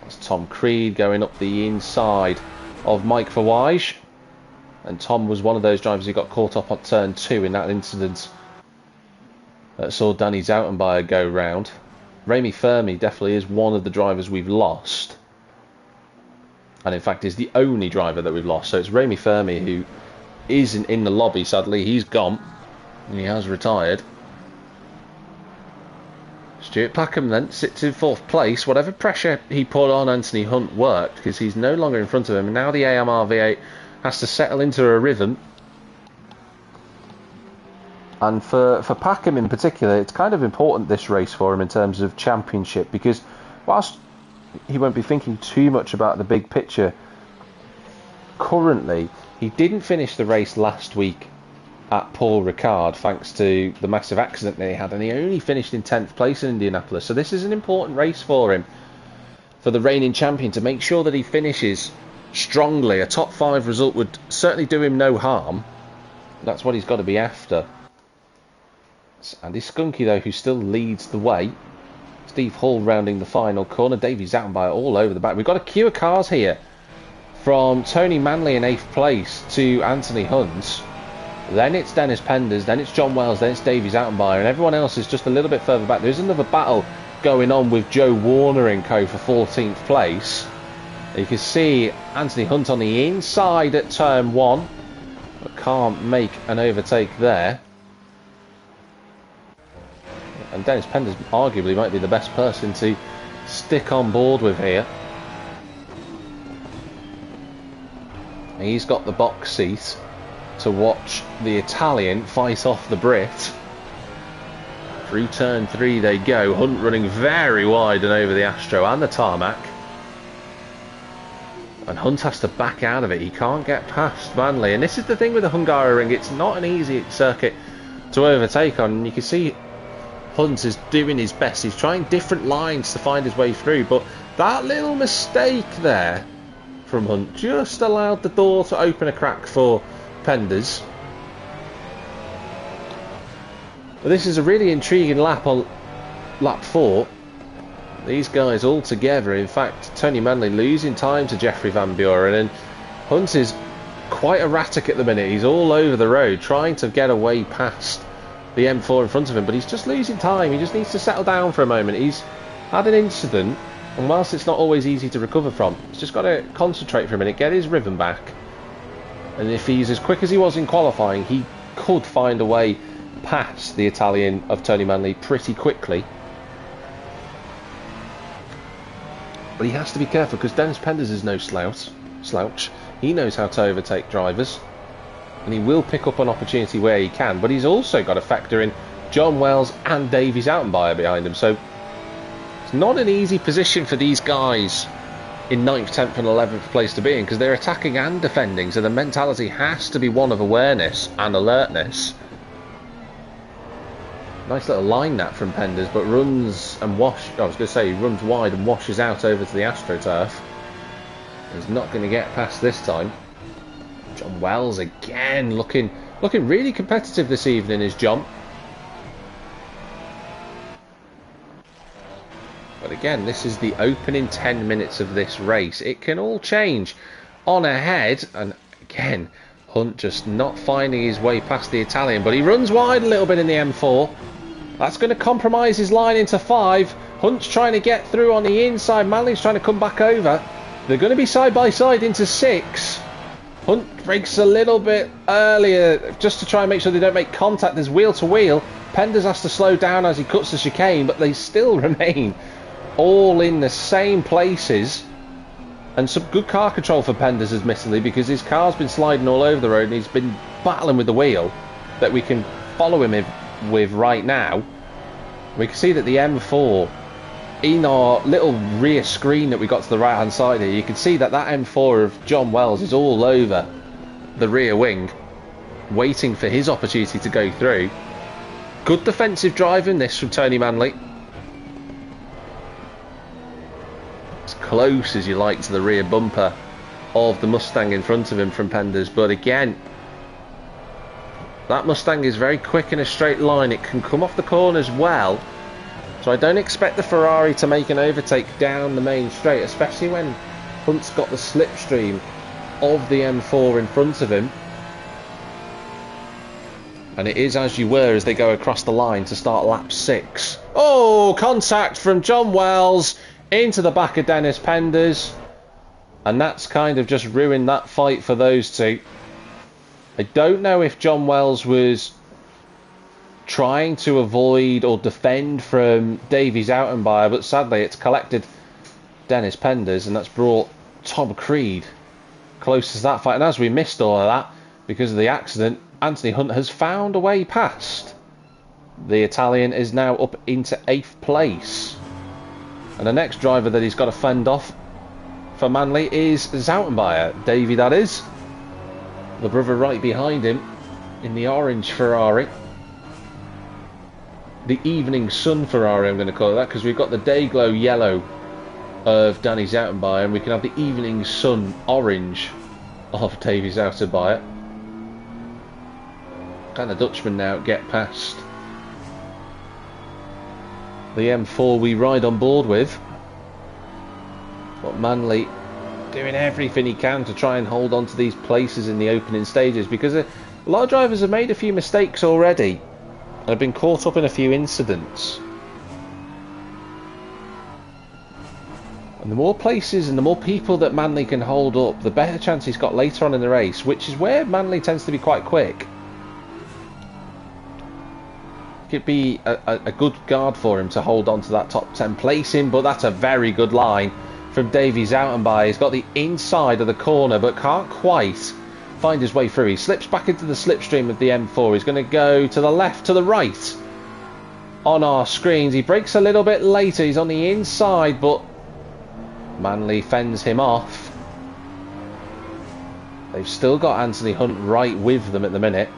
That's Tom Creed going up the inside of Mike Verweij. And Tom was one of those drivers who got caught up on turn 2 in that incident that saw Danny Zoutenbayer go round. Remy Fermi definitely is one of the drivers we've lost. And in fact is the only driver that we've lost. So it's Remy Fermi who isn't in the lobby, sadly. He's gone. And he has retired. Stuart Packham then sits in 4th place. Whatever pressure he put on Anthony Hunt worked, because he's no longer in front of him. And now the AMR V8 has to settle into a rhythm. And for Packham in particular, it's kind of important, this race, for him in terms of championship, because whilst he won't be thinking too much about the big picture currently, he didn't finish the race last week at Paul Ricard thanks to the massive accident that he had, and he only finished in 10th place in Indianapolis. So this is an important race for him, for the reigning champion, to make sure that he finishes strongly. A top 5 result would certainly do him no harm. That's what he's got to be after. It's Andy Skunky, though, who still leads the way. Steve Hall rounding the final corner. Davey Zoutenbayer all over the back. We've got a queue of cars here, from Tony Manley in 8th place to Anthony Hunt. Then it's Dennis Penders, then it's John Wells, then it's Davey Zoutenbayer, and everyone else is just a little bit further back. There's another battle going on with Joe Warner and co for 14th place. You can see Anthony Hunt on the inside at turn 1, but can't make an overtake there. And Dennis Penders arguably might be the best person to stick on board with here. He's got the box seat to watch the Italian fight off the Brit. Through turn 3 they go. Hunt running very wide and over the Astro and the tarmac. And Hunt has to back out of it. He can't get past Manley. And this is the thing with the Hungaroring. It's not an easy circuit to overtake on. And you can see Hunt is doing his best. He's trying different lines to find his way through, but that little mistake there from Hunt just allowed the door to open a crack for Penders. But this is a really intriguing lap on lap 4. These guys all together. In fact, Tony Manley losing time to Jeffrey Van Buren, and Hunt is quite erratic at the minute. He's all over the road trying to get away past the M4 in front of him, but he's just losing time. He just needs to settle down for a moment. He's had an incident, and whilst it's not always easy to recover from, he's just got to concentrate for a minute, get his rhythm back, and if he's as quick as he was in qualifying, he could find a way past the Italian of Tony Manley pretty quickly. But he has to be careful, because Dennis Penders is no slouch. He knows how to overtake drivers, and he will pick up an opportunity where he can, but he's also got to factor in John Wells and Davey Zoutenbayer behind him. So it's not an easy position for these guys in 9th, 10th and 11th place to be in, because they're attacking and defending, so the mentality has to be one of awareness and alertness. Nice little line that from Penders, but runs and he runs wide and washes out over to the AstroTurf. He's not going to get past this time. John Wells again looking really competitive this evening is John. But again, this is the opening 10 minutes of this race. It can all change on ahead, and again, Hunt just not finding his way past the Italian, but he runs wide a little bit in the M4. That's going to compromise his line into 5. Hunt's trying to get through on the inside. Manley's trying to come back over. They're going to be side by side into 6. Hunt breaks a little bit earlier just to try and make sure they don't make contact. There's wheel to wheel. Penders has to slow down as he cuts the chicane, but they still remain all in the same places. And some good car control for Penders, admittedly, because his car's been sliding all over the road and he's been battling with the wheel that we can follow him with right now. We can see that the M4, in our little rear screen that we got to the right hand side here, you can see that that M4 of John Wells is all over the rear wing, waiting for his opportunity to go through. Good defensive driving this from Tony Manley. As close as you like to the rear bumper of the Mustang in front of him from Penders, but again, that Mustang is very quick in a straight line. It can come off the corners well, so I don't expect the Ferrari to make an overtake down the main straight, especially when Hunt's got the slipstream of the M4 in front of him. And it is as you were as they go across the line to start lap 6. Oh, contact from John Wells into the back of Dennis Penders. And that's kind of just ruined that fight for those two. I don't know if John Wells was trying to avoid or defend from Davies Autenbier, but sadly it's collected Dennis Penders, and that's brought Tom Creed close to that fight. And as we missed all of that because of the accident, Anthony Hunt has found a way past. The Italian is now up into 8th place. And the next driver that he's got to fend off for Manley is Zoutenbier. Davey, that is. The brother right behind him in the orange Ferrari. The Evening Sun Ferrari, I'm going to call it that, because we've got the Dayglow yellow of Danny Zoutenbier, and we can have the Evening Sun orange of Davey Zoutenbier. Can the Dutchman now get past the M4 we ride on board with? But Manley doing everything he can to try and hold on to these places in the opening stages, because a lot of drivers have made a few mistakes already and have been caught up in a few incidents. And the more places and the more people that Manley can hold up, the better chance he's got later on in the race, which is where Manley tends to be quite quick. It'd be a good guard for him to hold on to that top 10 placing, but that's a very good line from Davey Zoutenbier. He's got the inside of the corner but can't quite find his way through. He slips back into the slipstream of the M4. He's going to go to the left, to the right on our screens. He brakes a little bit later. He's on the inside, but Manley fends him off. They've still got Anthony Hunt right with them at the minute.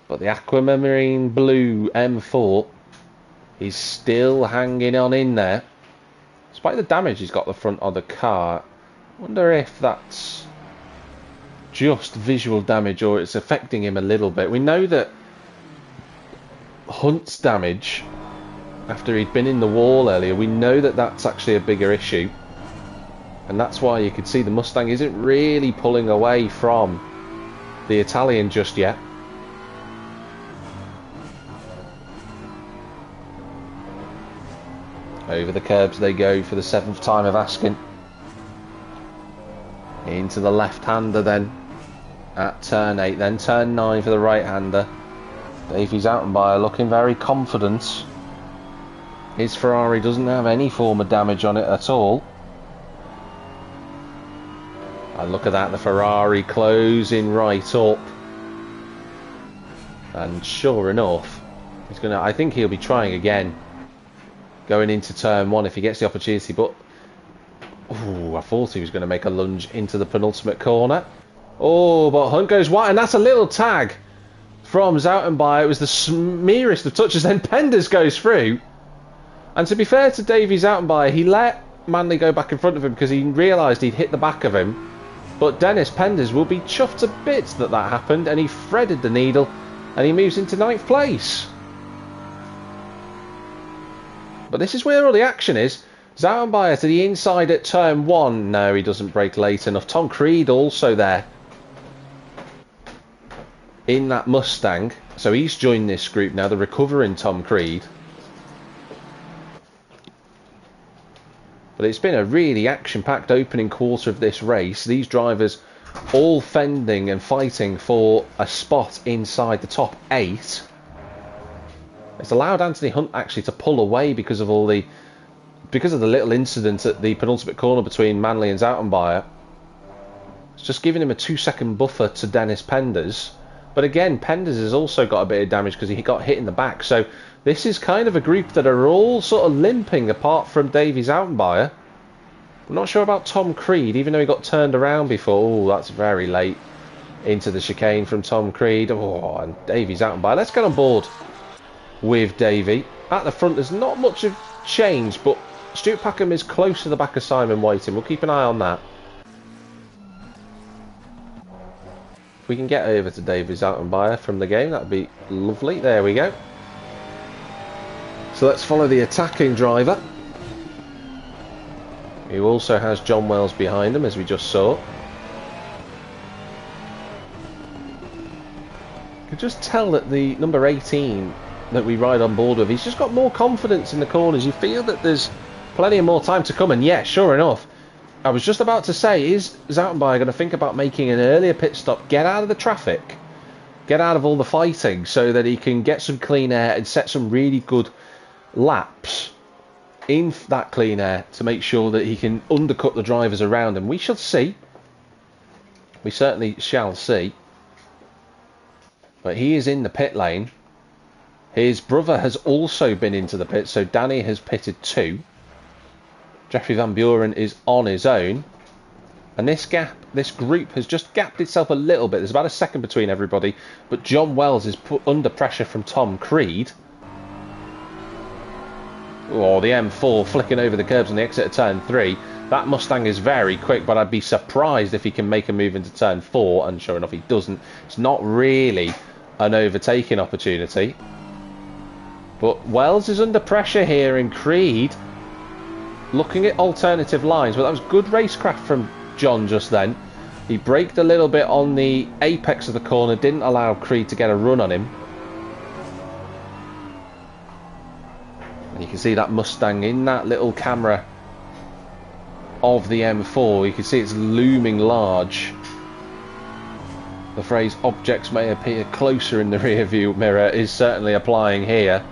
But the aquamarine blue M4 is still hanging on in there. Despite the damage he's got the front of the car. I wonder if that's just visual damage or it's affecting him a little bit. We know that Hunt's damage, after he'd been in the wall earlier, we know that that's actually a bigger issue. And that's why you could see the Mustang isn't really pulling away from the Italian just yet. Over the curbs they go for the 7th time of asking. Into the left-hander then at turn 8, then turn 9 for the right-hander. Davey Zoutenbier looking very confident. His Ferrari doesn't have any form of damage on it at all. And look at that, the Ferrari closing right up. And sure enough, he's gonna. I think he'll be trying again going into turn 1 if he gets the opportunity, but ooh, I thought he was going to make a lunge into the penultimate corner. Oh, but Hunt goes wide, and that's a little tag from Zoutenbier. It was the merest of touches, then Penders goes through. And to be fair to Davey Zoutenbier, he let Manley go back in front of him because he realised he'd hit the back of him. But Dennis Penders will be chuffed to bits that that happened, and he threaded the needle, and he moves into 9th place. But this is where all the action is. Zoutenbier to the inside at turn 1. No, he doesn't brake late enough. Tom Creed also there in that Mustang. So he's joined this group now, the recovering Tom Creed. But it's been a really action-packed opening quarter of this race. These drivers all fending and fighting for a spot inside the top 8. It's allowed Anthony Hunt actually to pull away because of the little incident at the penultimate corner between Manley and Zoutenbier. It's just giving him a 2-second buffer to Dennis Penders. But again, Penders has also got a bit of damage because he got hit in the back. So this is kind of a group that are all sort of limping apart from Davey Zoutenbier. I'm not sure about Tom Creed, even though he got turned around before. Oh, that's very late into the chicane from Tom Creed. Oh, and Davey Zoutenbier. Let's get on board with Davey. At the front, there's not much of change, but Stuart Packham is close to the back of Simon Whiting. We'll keep an eye on that. If we can get over to Davey Zoutenbier from the game, that'd be lovely. There we go. So let's follow the attacking driver. He also has John Wells behind him, as we just saw. You can just tell that the number 18 that we ride on board with, he's just got more confidence in the corners. You feel that there's plenty of more time to come, and yeah, sure enough, I was just about to say, is Zoutenbayer going to think about making an earlier pit stop, get out of the traffic, get out of all the fighting, so that he can get some clean air and set some really good laps in that clean air to make sure that he can undercut the drivers around him. We shall see. We certainly shall see. But he is in the pit lane. His brother has also been into the pit, so Danny has pitted too. Jeffrey Van Buren is on his own. And this group has just gapped itself a little bit. There's about a second between everybody. But John Wells is put under pressure from Tom Creed. Oh, the M4 flicking over the curbs on the exit of turn 3. That Mustang is very quick, but I'd be surprised if he can make a move into turn 4. And sure enough, he doesn't. It's not really an overtaking opportunity. But Wells is under pressure here, and Creed looking at alternative lines. But that was good racecraft from John just then. He braked a little bit on the apex of the corner, didn't allow Creed to get a run on him. And you can see that Mustang in that little camera of the M4. You can see it's looming large. The phrase objects may appear closer in the rear view mirror is certainly applying here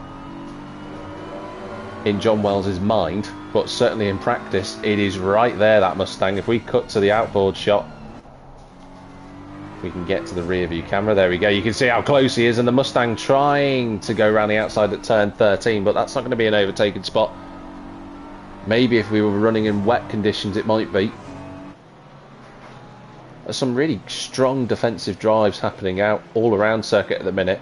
in John Wells' mind, but certainly in practice it is right there, that Mustang. If we cut to the outboard shot, we can get to the rear view camera. There we go. You can see how close he is, and the Mustang trying to go around the outside at turn 13, but that's not going to be an overtaken spot. Maybe if we were running in wet conditions it might be. There's some really strong defensive drives happening out all around circuit at the minute.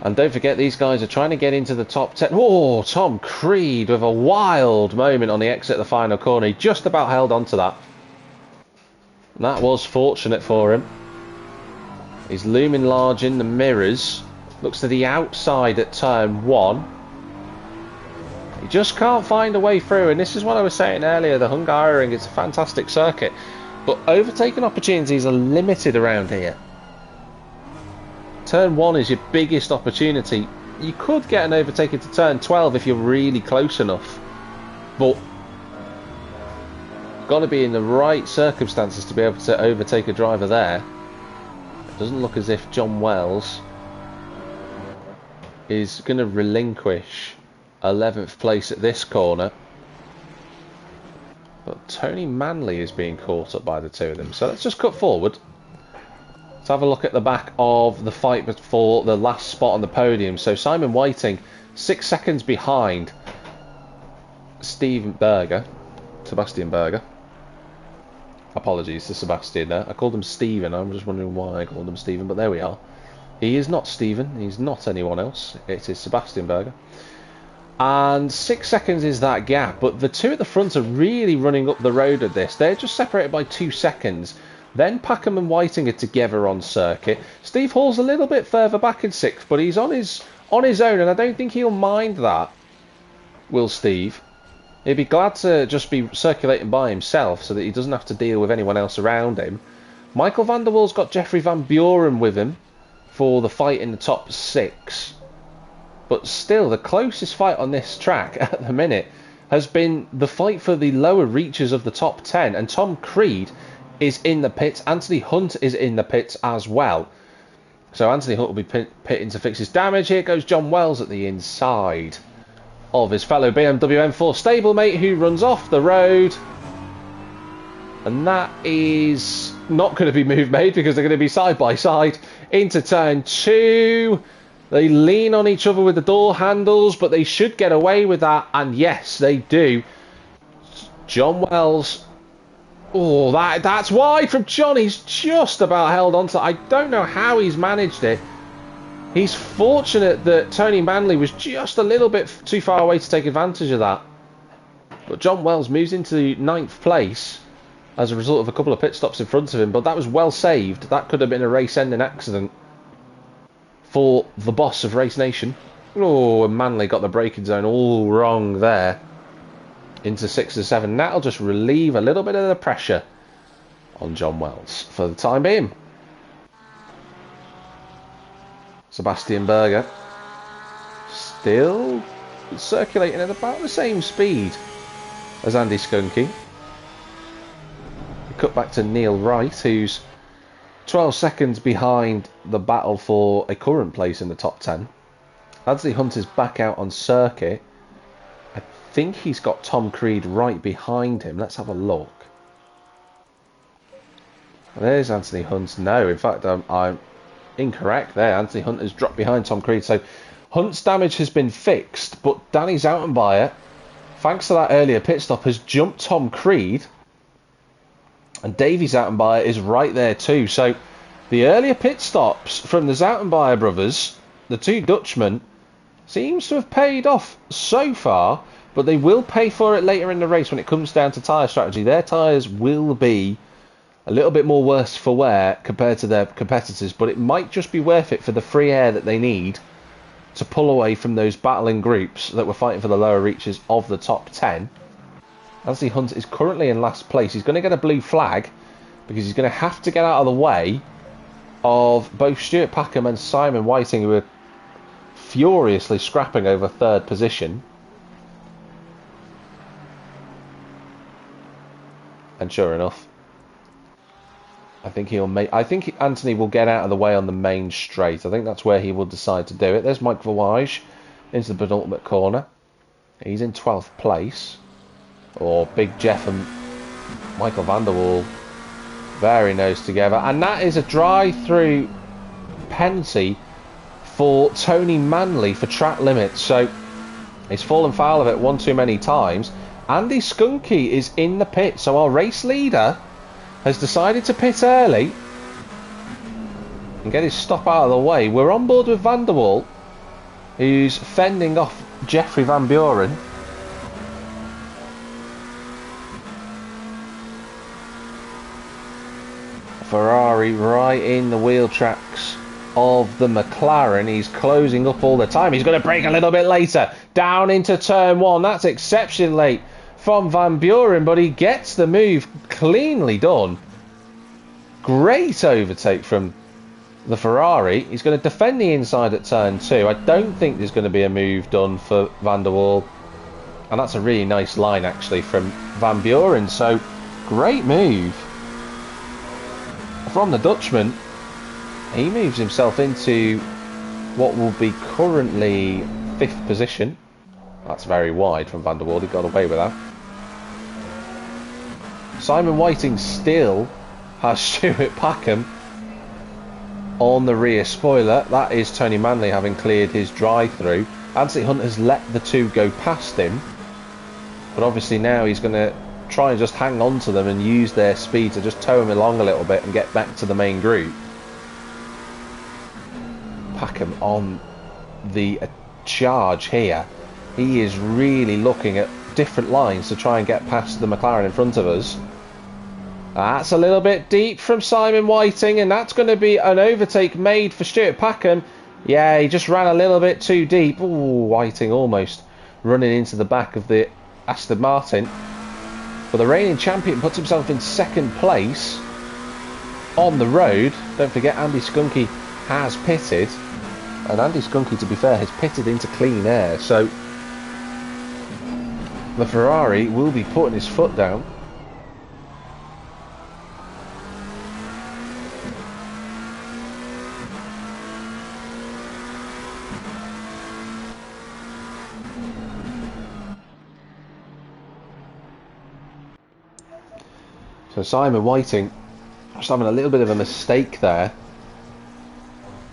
And don't forget, these guys are trying to get into the top 10. Oh, Tom Creed with a wild moment on the exit of the final corner. He just about held on to that. And that was fortunate for him. He's looming large in the mirrors. Looks to the outside at turn 1. He just can't find a way through. And this is what I was saying earlier. The Hungary, it's a fantastic circuit. But overtaking opportunities are limited around here. Turn 1 is your biggest opportunity. You could get an overtaking to turn 12 if you're really close enough, but got to be in the right circumstances to be able to overtake a driver there. It doesn't look as if John Wells is going to relinquish 11th place at this corner, but Tony Manley is being caught up by the two of them. So let's just cut forward. Let's have a look at the back of the fight for the last spot on the podium. So Simon Whiting, 6 seconds behind Sebastian Berger. Apologies to Sebastian there. I called him Stephen. I'm just wondering why I called him Stephen, but there we are. He is not Stephen. He's not anyone else. It is Sebastian Berger. And 6 seconds is that gap, but the two at the front are really running up the road at this. They're just separated by 2 seconds. Then Packham and Whiting are together on circuit. Steve Hall's a little bit further back in 6th, but he's on his own, and I don't think he'll mind that, will Steve? He'd be glad to just be circulating by himself so that he doesn't have to deal with anyone else around him. Michael van der Waals got Jeffrey Van Buren with him for the fight in the top 6. But still, the closest fight on this track at the minute has been the fight for the lower reaches of the top 10, and Tom Creed is in the pits. Anthony Hunt is in the pits as well. So Anthony Hunt will be pitting to fix his damage. Here goes John Wells at the inside of his fellow BMW M4 stablemate, who runs off the road. And that is not going to be move made because they're going to be side by side into turn 2. They lean on each other with the door handles, but they should get away with that. And yes, they do. John Wells. Oh, that's wide from John. He's just about held on to. I don't know how he's managed it. He's fortunate that Tony Manley was just a little bit too far away to take advantage of that. But John Wells moves into 9th place as a result of a couple of pit stops in front of him. But that was well saved. That could have been a race-ending accident for the boss of Race Nation. Oh, and Manley got the braking zone all wrong there. into 6 to 7. That'll just relieve a little bit of the pressure on John Wells for the time being. Sebastian Berger still circulating at about the same speed as Andy Skunky. Cut back to Neil Wright, who's 12 seconds behind the battle for a current place in the top 10. Anthony Hunt is back out on circuit. I think he's got Tom Creed right behind him. Let's have a look. There's Anthony Hunt. No, in fact, I'm incorrect there. Anthony Hunt has dropped behind Tom Creed. So Hunt's damage has been fixed, but Danny Zoutenbayer, thanks to that earlier pit stop, has jumped Tom Creed. And Davy Zoutenbayer is right there too. So the earlier pit stops from the Zoutenbayer brothers, the two Dutchmen, seems to have paid off so far, but they will pay for it later in the race when it comes down to tyre strategy. Their tyres will be a little bit more worse for wear compared to their competitors, but it might just be worth it for the free air that they need to pull away from those battling groups that were fighting for the lower reaches of the top 10. Anthony Hunt is currently in last place. He's going to get a blue flag because he's going to have to get out of the way of both Stuart Packham and Simon Whiting, who are furiously scrapping over third position. And sure enough, I think Anthony will get out of the way on the main straight. I think that's where he will decide to do it. There's Mike Verwage into the penultimate corner. He's in 12th place. Or Big Jeff and Michael van der Waal very nose together. And that is a drive-through penalty for Tony Manley for track limits. So he's fallen foul of it one too many times. Andy Skunky is in the pit. So our race leader has decided to pit early and get his stop out of the way. We're on board with van der Waal, who's fending off Jeffrey Van Buren. Ferrari right in the wheel tracks of the McLaren. He's closing up all the time. He's going to brake a little bit later. Down into turn 1. That's exception late from Van Buren, but he gets the move cleanly done. Great overtake from the Ferrari. He's going to defend the inside at turn 2. I don't think there's going to be a move done for Van der Waal. And that's a really nice line actually from Van Buren. So great move from the Dutchman. He moves himself into what will be currently 5th position. That's very wide from Van der Waal. He got away with that. Simon Whiting still has Stuart Packham on the rear spoiler. That is Tony Manley having cleared his drive-through. Anthony Hunt has let the two go past him, but obviously now he's going to try and just hang on to them and use their speed to just tow him along a little bit and get back to the main group. Packham on the charge here. He is really looking at different lines to try and get past the McLaren in front of us. That's a little bit deep from Simon Whiting, and that's going to be an overtake made for Stuart Packham. Yeah, he just ran a little bit too deep. Ooh, Whiting almost running into the back of the Aston Martin. But the reigning champion puts himself in 2nd place on the road. Don't forget Andy Skunky has pitted. And Andy Skunky, to be fair, has pitted into clean air. So the Ferrari will be putting his foot down. So Simon Whiting just having a little bit of a mistake there.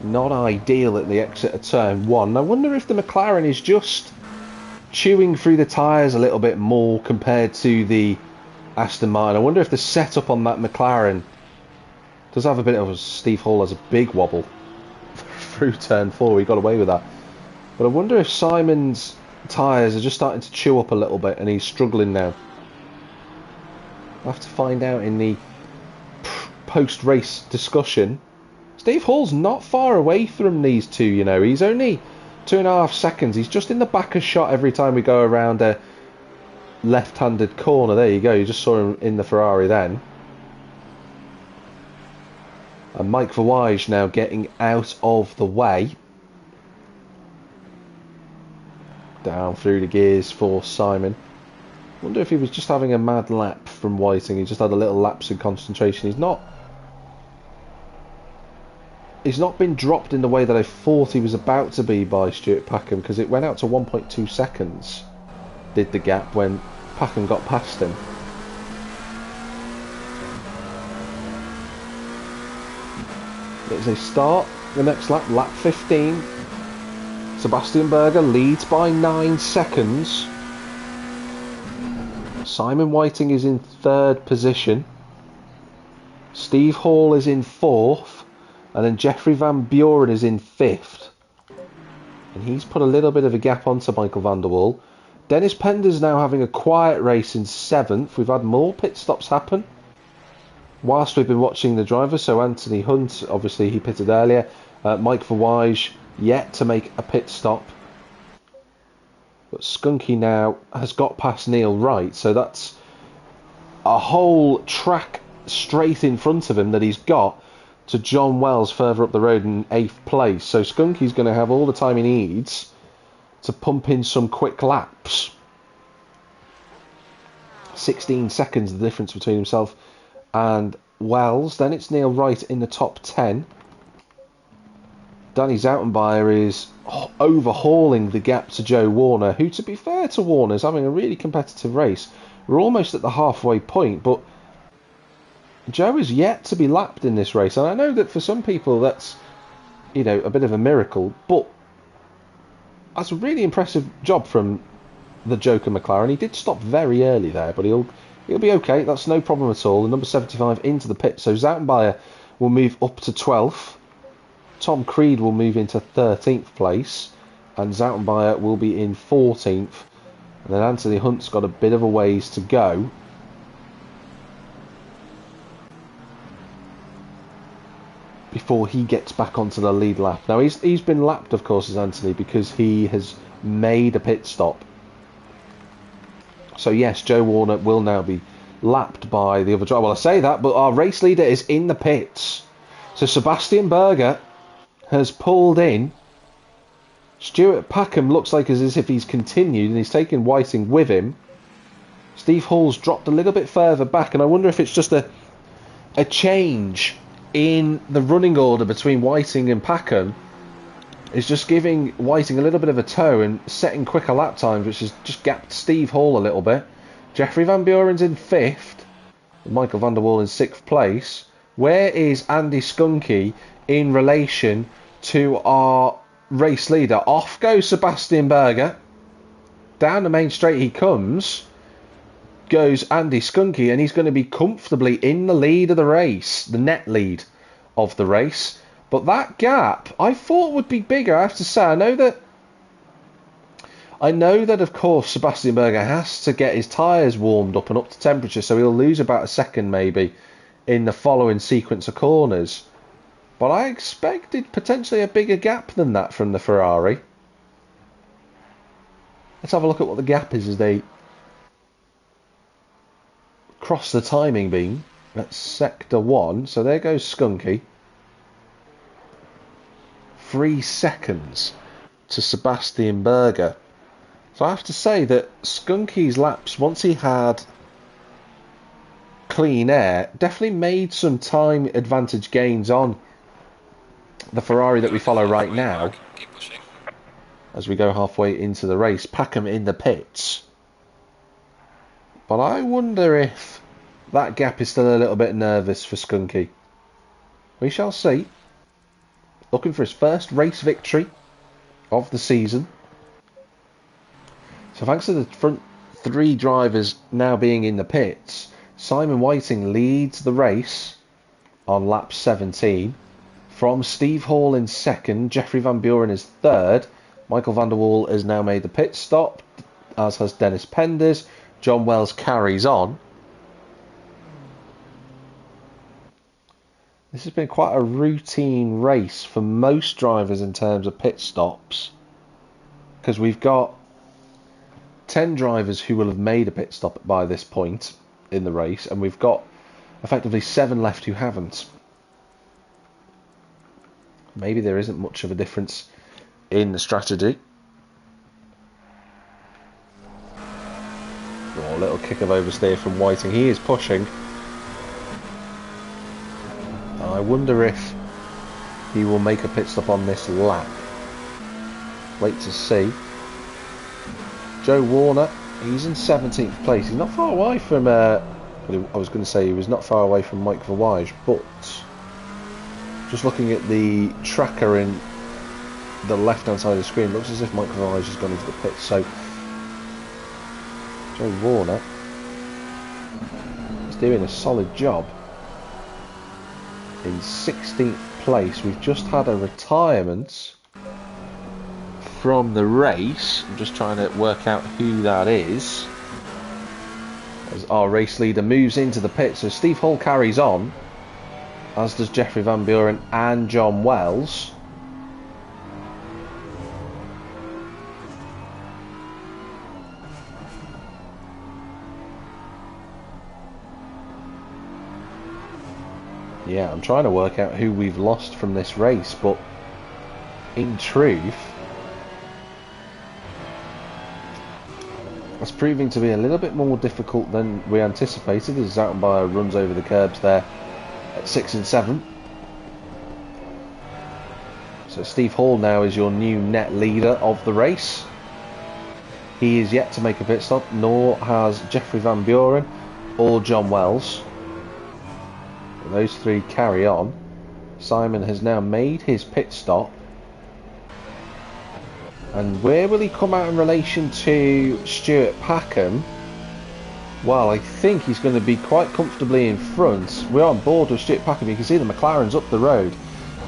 Not ideal at the exit of turn 1. I wonder if the McLaren is just chewing through the tyres a little bit more compared to the Aston Martin. I wonder if the setup on that McLaren does have a bit of... Steve Hall has a big wobble through turn 4. He got away with that. But I wonder if Simon's tyres are just starting to chew up a little bit and he's struggling now. We'll have to find out in the post-race discussion. Steve Hall's not far away from these two, you know. He's only 2.5 seconds. He's just in the back of shot every time we go around left-handed corner. There you go. You just saw him in the Ferrari then. And Mike Verweij now getting out of the way. Down through the gears for Simon. Wonder if he was just having a mad lap from Whiting. He just had a little lapse in concentration. He's not been dropped in the way that I thought he was about to be by Stuart Packham, because it went out to 1.2 seconds, did the gap, when Packham got past him. There's a start, the next lap, lap 15. Sebastian Berger leads by 9 seconds. Simon Whiting is in 3rd position. Steve Hall is in 4th. And then Jeffrey Van Buren is in 5th. And he's put a little bit of a gap onto Michael van der Waal. Dennis Pender's now having a quiet race in 7th. We've had more pit stops happen whilst we've been watching the drivers. So Anthony Hunt, obviously he pitted earlier. Mike Verweij yet to make a pit stop. But Skunky now has got past Neil Wright. So that's a whole track straight in front of him that he's got to John Wells further up the road in 8th place. So Skunky's going to have all the time he needs to pump in some quick laps. 16 seconds the difference between himself and Wells. Then it's Neil Wright in the top 10. Danny Zoutenbayer is overhauling the gap to Joe Warner, who, to be fair to Warner, is having a really competitive race. We're almost at the halfway point, but Joe is yet to be lapped in this race. And I know that for some people that's, you know, a bit of a miracle, but that's a really impressive job from the Joker McLaren. He did stop very early there, but he'll be okay. That's no problem at all. The number 75 into the pit. So Zoutenbayer will move up to 12th. Tom Creed will move into 13th place. And Zoutenbayer will be in 14th. And then Anthony Hunt's got a bit of a ways to go. Before he gets back onto the lead lap. Now he's been lapped, of course, as Anthony, because he has made a pit stop. So yes, Joe Warner will now be lapped by the other driver. Well, I say that, but our race leader is in the pits. So Sebastian Berger has pulled in. Stuart Packham looks like as if he's continued, and he's taken Whiting with him. Steve Hall's dropped a little bit further back, and I wonder if it's just a change in the running order between Whiting and Packham is just giving Whiting a little bit of a toe and setting quicker lap times, which has just gapped Steve Hall a little bit. Jeffrey Van Buren's in 5th, Michael van der Waal in 6th place. Where is Andy Skunky in relation to our race leader? Off goes Sebastian Berger. Down the main straight he comes. Goes Andy Skunky, and he's going to be comfortably in the lead of the race, the net lead of the race. But that gap I thought would be bigger. I have to say, I know that of course Sebastian Berger has to get his tyres warmed up and up to temperature, so he'll lose about a second maybe in the following sequence of corners. But I expected potentially a bigger gap than that from the Ferrari. Let's have a look at what the gap is as they cross the timing beam. That's sector 1. So there goes Skunky. 3 seconds to Sebastian Berger. So I have to say that Skunky's laps, once he had clean air, definitely made some time advantage gains on the Ferrari that we follow right now. As we go halfway into the race, Packham in the pits. But I wonder if that gap is still a little bit nervous for Skunky. We shall see. Looking for his first race victory of the season. So thanks to the front 3 drivers now being in the pits, Simon Whiting leads the race on lap 17. From Steve Hall in 2nd, Jeffrey Van Buren is 3rd. Michael van der Waal has now made the pit stop, as has Dennis Penders. John Wells carries on. This has been quite a routine race for most drivers in terms of pit stops, because we've got 10 drivers who will have made a pit stop by this point in the race, and we've got effectively 7 left who haven't. Maybe there isn't much of a difference in the strategy. Oh, a little kick of oversteer from Whiting. He is pushing. I wonder if he will make a pit stop on this lap. Wait to see. Joe Warner, he's in 17th place. He's not far away from... I was going to say he was not far away from Mike Verwij, but just looking at the tracker in the left-hand side of the screen, looks as if Mike Verwij has gone into the pits. So Joe Warner is doing a solid job. In 16th place, we've just had a retirement from the race. I'm just trying to work out who that is, as our race leader moves into the pit. So Steve Hall carries on, as does Jeffrey Van Buren and John Wells. Yeah, I'm trying to work out who we've lost from this race, but in truth, it's proving to be a little bit more difficult than we anticipated, as Zoutenbayer runs over the curbs there at 6 and 7. So Steve Hall now is your new net leader of the race. He is yet to make a pit stop, nor has Jeffrey Van Buren or John Wells. Those 3 carry on. Simon has now made his pit stop. And where will he come out in relation to Stuart Packham? Well, I think he's going to be quite comfortably in front. We're on board with Stuart Packham. You can see the McLaren's up the road.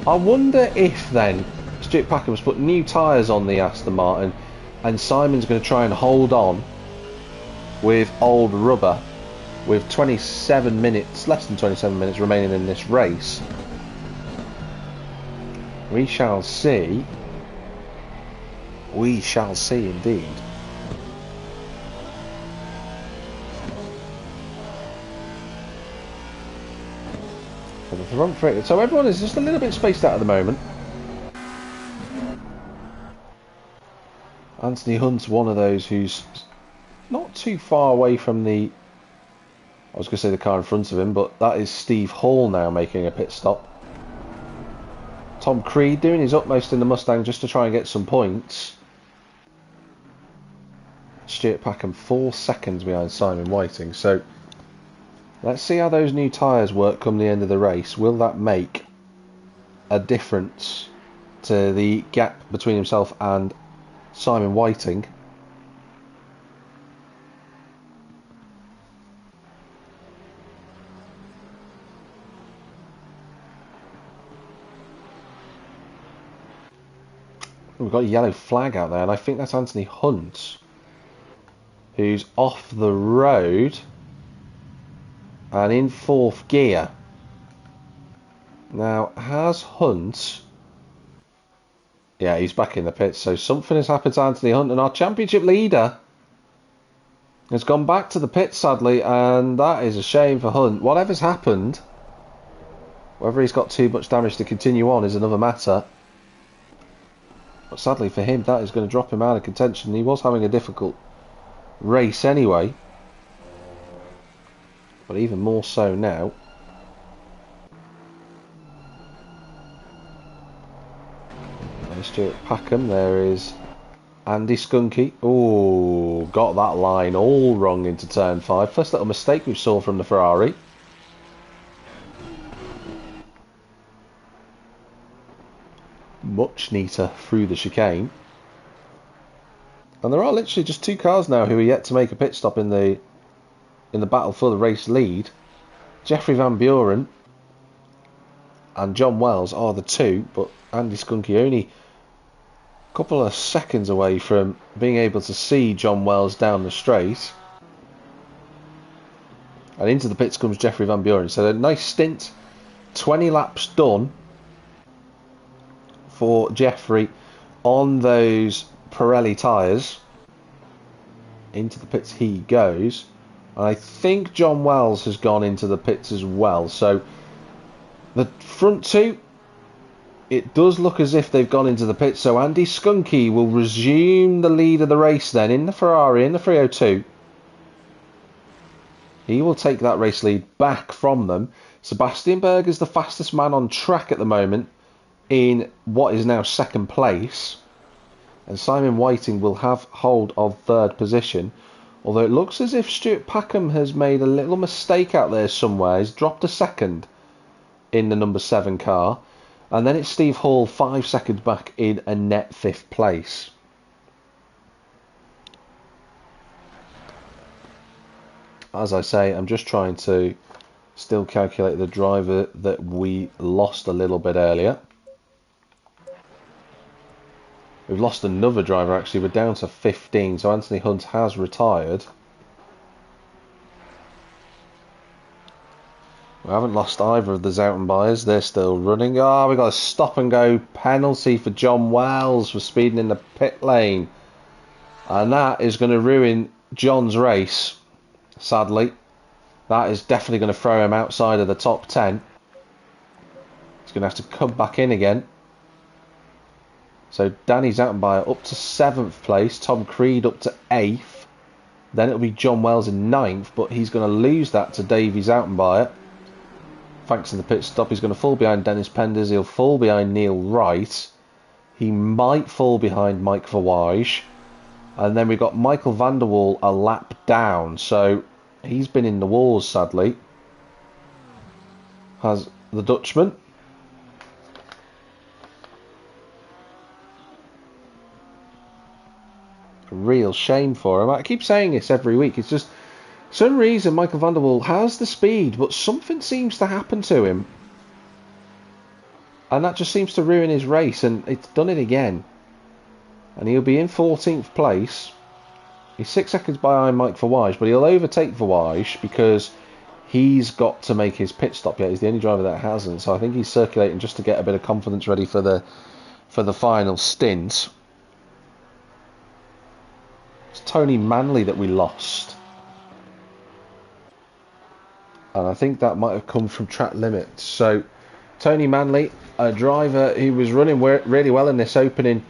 I wonder if then Stuart Packham's put new tyres on the Aston Martin and Simon's going to try and hold on with old rubber, with 27 minutes, less than 27 minutes remaining in this race. We shall see. We shall see indeed. For the front three. So everyone is just a little bit spaced out at the moment. Anthony Hunt's one of those who's not too far away from the... I was going to say the car in front of him, but that is Steve Hall now making a pit stop. Tom Creed doing his utmost in the Mustang just to try and get some points. Stuart Packham 4 seconds behind Simon Whiting. So let's see how those new tyres work come the end of the race. Will that make a difference to the gap between himself and Simon Whiting? We've got a yellow flag out there, and I think that's Anthony Hunt, who's off the road and in 4th gear. Now, has Hunt... Yeah, he's back in the pits, so something has happened to Anthony Hunt, and our championship leader has gone back to the pits, sadly, and that is a shame for Hunt. Whatever's happened, whether he's got too much damage to continue on is another matter. But sadly for him, that is going to drop him out of contention. He was having a difficult race anyway, but even more so now. There's Stuart Packham. There is Andy Skunky. Oh, got that line all wrong into turn 5. First little mistake we saw from the Ferrari. Much neater through the chicane. And there are literally just 2 cars now who are yet to make a pit stop in the battle for the race lead. Jeffrey Van Buren and John Wells are the 2, but Andy Skunky only a couple of seconds away from being able to see John Wells down the straight. And into the pits comes Jeffrey Van Buren. So a nice stint, 20 laps done for Jeffrey on those Pirelli tyres. into the pits he goes. And I think John Wells has gone into the pits as well. So the front two, it does look as if they've gone into the pits. So Andy Skunky will resume the lead of the race then in the Ferrari, in the 302. He will take that race lead back from them. Sebastian Berg is the fastest man on track at the moment in what is now second place. And Simon Whiting will have hold of third position. Although it looks as if Stuart Packham has made a little mistake out there somewhere. He's dropped a second in the number 7 car. And then it's Steve Hall 5 seconds back in a net 5th place. As I say, I'm just trying to still calculate the driver that we lost a little bit earlier. We've lost another driver actually, we're down to 15, so Anthony Hunt has retired. We haven't lost either of the Zoutenbayers, they're still running. Oh, we got a stop and go penalty for John Wells for speeding in the pit lane. And that is going to ruin John's race, sadly. That is definitely going to throw him outside of the top 10. He's going to have to come back in again. So Danny Zoutenbayer up to 7th place, Tom Creed up to 8th. Then it'll be John Wells in 9th, but he's going to lose that to Davy Zoutenbayer. Thanks to the pit stop, he's going to fall behind Dennis Penders. He'll fall behind Neil Wright. He might fall behind Mike Verwage. And then we've got Michael van der Waal a lap down. So he's been in the wars, sadly. Has the Dutchman. A real shame for him. I keep saying this every week. It's just, for some reason, Michael van der Waal has the speed, but something seems to happen to him. And that just seems to ruin his race, and it's done it again. And he'll be in 14th place. He's 6 seconds behind Mike Verwage, but he'll overtake Verwage because he's got to make his pit stop yet. He's the only driver that hasn't, so I think he's circulating just to get a bit of confidence ready for the final stint. It's Tony Manley that we lost. And I think that might have come from track limits. So Tony Manley, a driver who was running really well in this opening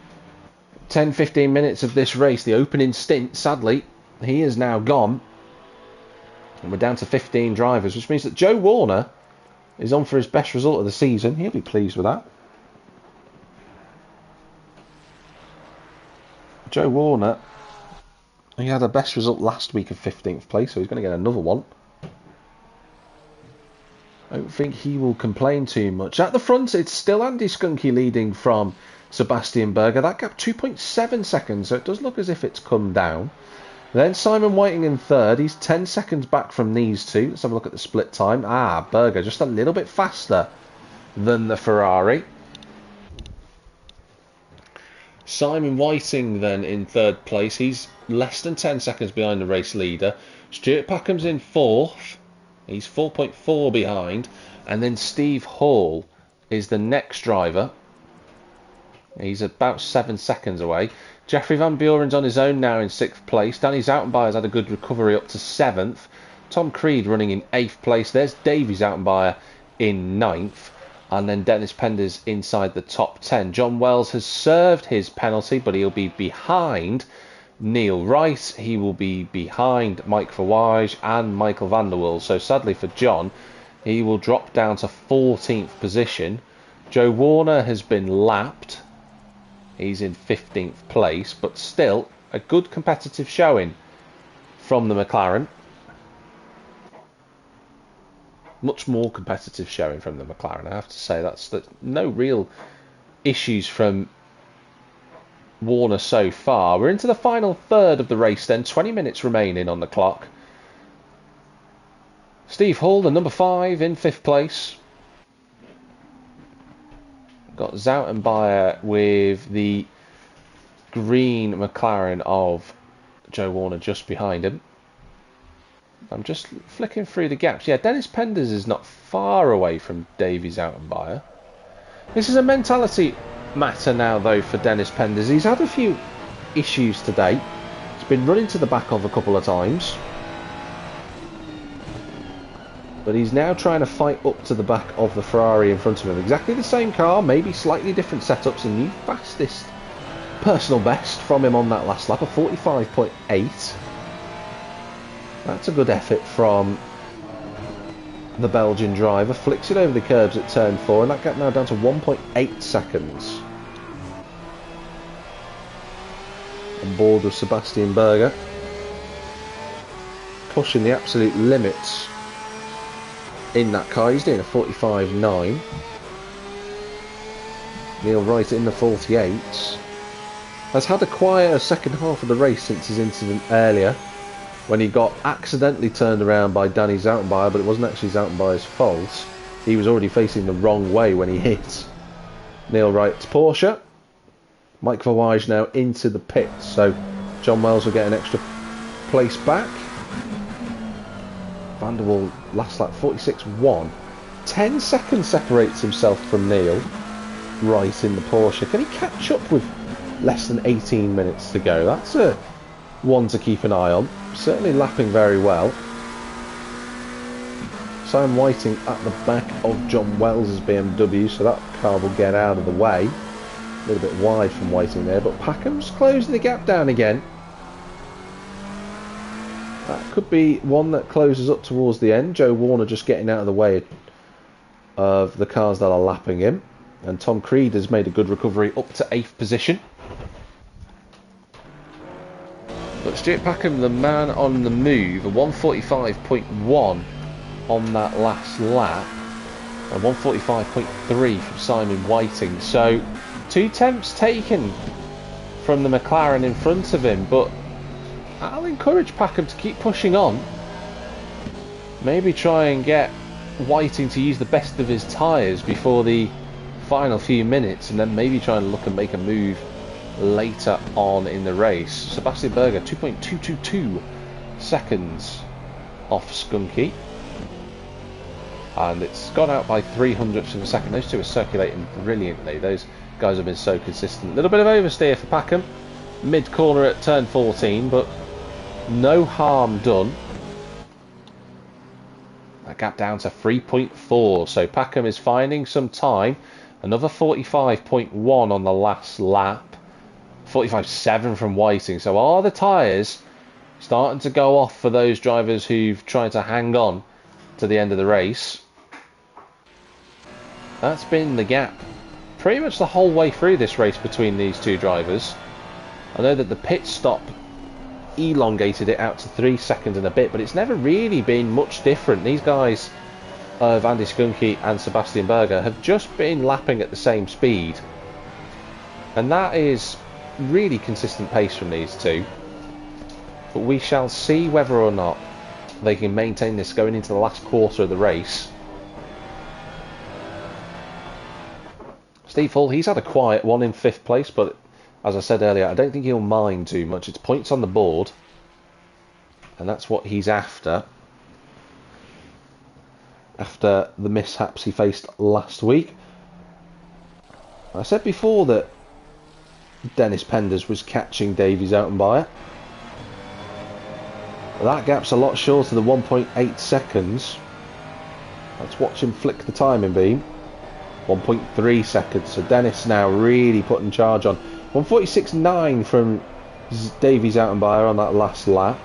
10-15 minutes of this race, the opening stint, sadly, he is now gone. And we're down to 15 drivers, which means that Joe Warner is on for his best result of the season. He'll be pleased with that. Joe Warner, he had a best result last week of 15th place, so he's going to get another one. I don't think he will complain too much. At the front, it's still Andy Skunky leading from Sebastian Berger. That gap 2.7 seconds, so it does look as if it's come down. Then Simon Whiting in third. He's 10 seconds back from these two. Let's have a look at the split time. Berger just a little bit faster than the Ferrari. Simon Whiting then in third place. He's less than 10 seconds behind the race leader. Stuart Packham's in fourth. He's 4.4 behind. And then Steve Hall is the next driver. He's about 7 seconds away. Jeffrey Van Buren's on his own now in 6th place. Danny Zoutenbayer's had a good recovery up to 7th. Tom Creed running in 8th place. There's Davy Zoutenbayer in 9th. And then Dennis Penders inside the top 10. John Wells has served his penalty, but he'll be behind Neil Wright. He will be behind Mike Verwage and Michael van der Waal. So sadly for John, he will drop down to 14th position. Joe Warner has been lapped. He's in 15th place, but still a good competitive showing from the McLaren. Much more competitive showing from the McLaren, I have to say. That's no real issues from Warner so far. We're into the final third of the race then, 20 minutes remaining on the clock. Steve Hall, the number 5, in 5th place. Got Zoutenbayer with the green McLaren of Joe Warner just behind him. I'm just flicking through the gaps. Yeah, Dennis Penders is not far away from Davy Zoutenbayer. This is a mentality matter now, though, for Dennis Penders. He's had a few issues today. He's He's been running to the back of a couple of times. But he's now trying to fight up to the back of the Ferrari in front of him. Exactly the same car, maybe slightly different setups. A new fastest personal best from him on that last lap of 45.8. That's a good effort from the Belgian driver. Flicks it over the curbs at turn 4, and that gap now down to 1.8 seconds. On board with Sebastian Berger. Pushing the absolute limits in that car. He's doing a 45.9. Neil Wright in the 48s has had a quieter second half of the race since his incident earlier, when he got accidentally turned around by Danny Zoutenbayer, but it wasn't actually Zoutenbayer's fault. He was already facing the wrong way when he hit Neil Wright's Porsche. Mike Verwij now into the pits, so John Wells will get an extra place back. Van der Waal last lap 46.1. 10 seconds separates himself from Neil Wright in the Porsche. Can he catch up with less than 18 minutes to go? That's a one to keep an eye on. Certainly lapping very well. Sam Whiting at the back of John Wells' BMW, so that car will get out of the way. A little bit wide from Whiting there, but Packham's closing the gap down again. That could be one that closes up towards the end. Joe Warner just getting out of the way of the cars that are lapping him. And Tom Creed has made a good recovery up to 8th position. But Stuart Packham, the man on the move, a 145.1 on that last lap. And 145.3 from Simon Whiting. So 2 tenths taken from the McLaren in front of him, but I'll encourage Packham to keep pushing on. Maybe try and get Whiting to use the best of his tyres before the final few minutes, and then maybe try and look and make a move later on in the race. Sebastian Berger 2.222 seconds off Skunky, and it's gone out by 300ths of a second. Those two are circulating brilliantly. Those guys have been so consistent. A little bit of oversteer for Packham mid corner at turn 14, but no harm done. That gap down to 3.4, so Packham is finding some time. Another 45.1 on the last lap. 45.7 from Whiting. So are the tyres starting to go off for those drivers who've tried to hang on to the end of the race? That's been the gap pretty much the whole way through this race between these two drivers. I know that the pit stop elongated it out to 3 seconds and a bit, but it's never really been much different. These guys of Andy Skunky and Sebastian Berger have just been lapping at the same speed, and that is really consistent pace from these two. But we shall see whether or not they can maintain this going into the last quarter of the race. Steve Hall, he's had a quiet one in 5th place, but as I said earlier, I don't think he'll mind too much. It's points on the board, and that's what he's after the mishaps he faced last week. I said before that Dennis Penders was catching Davy Zoutenbayer. That gap's a lot shorter than 1.8 seconds. Let's watch him flick the timing beam. 1.3 seconds. So Dennis now really putting charge on. 146.9 from Davy Zoutenbayer on that last lap.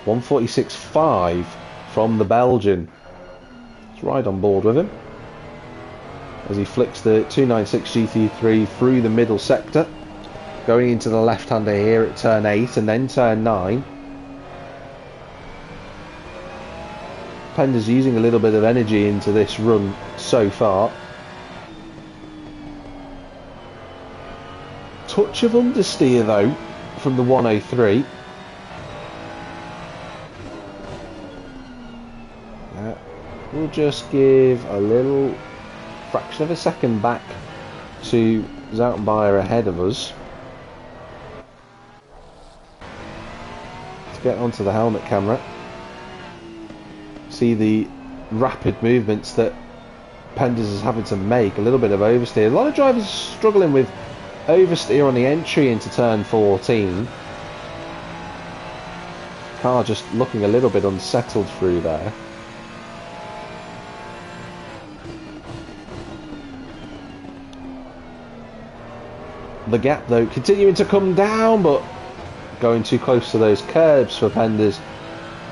146.5 from the Belgian. Let's ride on board with him as he flicks the 296 GT3 through the middle sector, going into the left-hander here at turn 8 and then turn 9. Pender's using a little bit of energy into this run so far. Touch of understeer though from the 103. We'll just give a little fraction of a second back to Zoutenbayer ahead of us. Let's get onto the helmet camera. See the rapid movements that Penders is having to make. A little bit of oversteer. A lot of drivers are struggling with oversteer on the entry into turn 14. Car just looking a little bit unsettled through there. The gap though continuing to come down, but going too close to those curbs for Penders.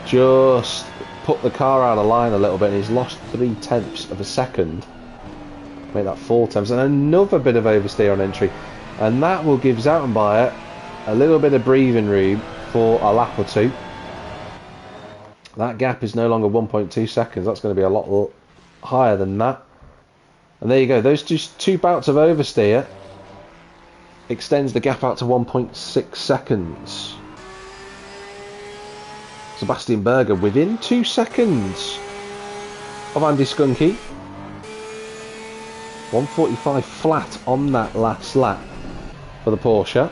Just put the car out of line a little bit, and he's lost 0.3 of a second. Make that 0.4, and another bit of oversteer on entry, and that will give Zoutenbayer a little bit of breathing room for a lap or two. That gap is no longer 1.2 seconds. That's going to be a lot higher than that. And there you go. Those two bouts of oversteer extends the gap out to 1.6 seconds. Sebastian Berger within 2 seconds of Andy Skunky. 1:45 flat on that last lap for the Porsche.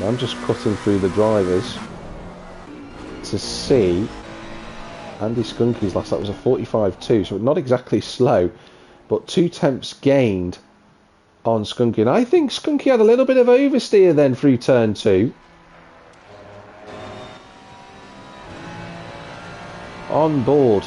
I'm just cutting through the drivers to see Andy Skunky's last lap was a 45.2, so not exactly slow, but 0.2 gained on Skunky. And I think Skunky had a little bit of oversteer then through turn 2. On board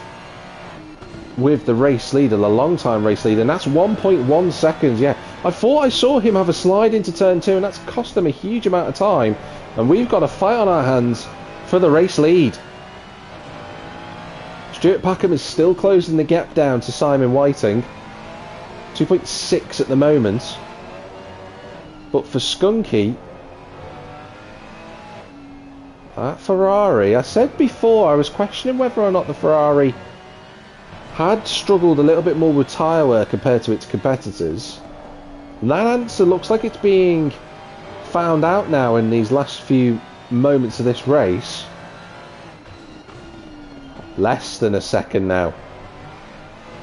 with the race leader, the long-time race leader, and that's 1.1 seconds. Yeah, I thought I saw him have a slide into turn 2, and that's cost him a huge amount of time, and we've got a fight on our hands for the race lead. Stuart Packham is still closing the gap down to Simon Whiting, 2.6 at the moment, but for Skunky, that Ferrari, I said before I was questioning whether or not the Ferrari had struggled a little bit more with tyre wear compared to its competitors. And that answer looks like it's being found out now in these last few moments of this race. Less than a second now.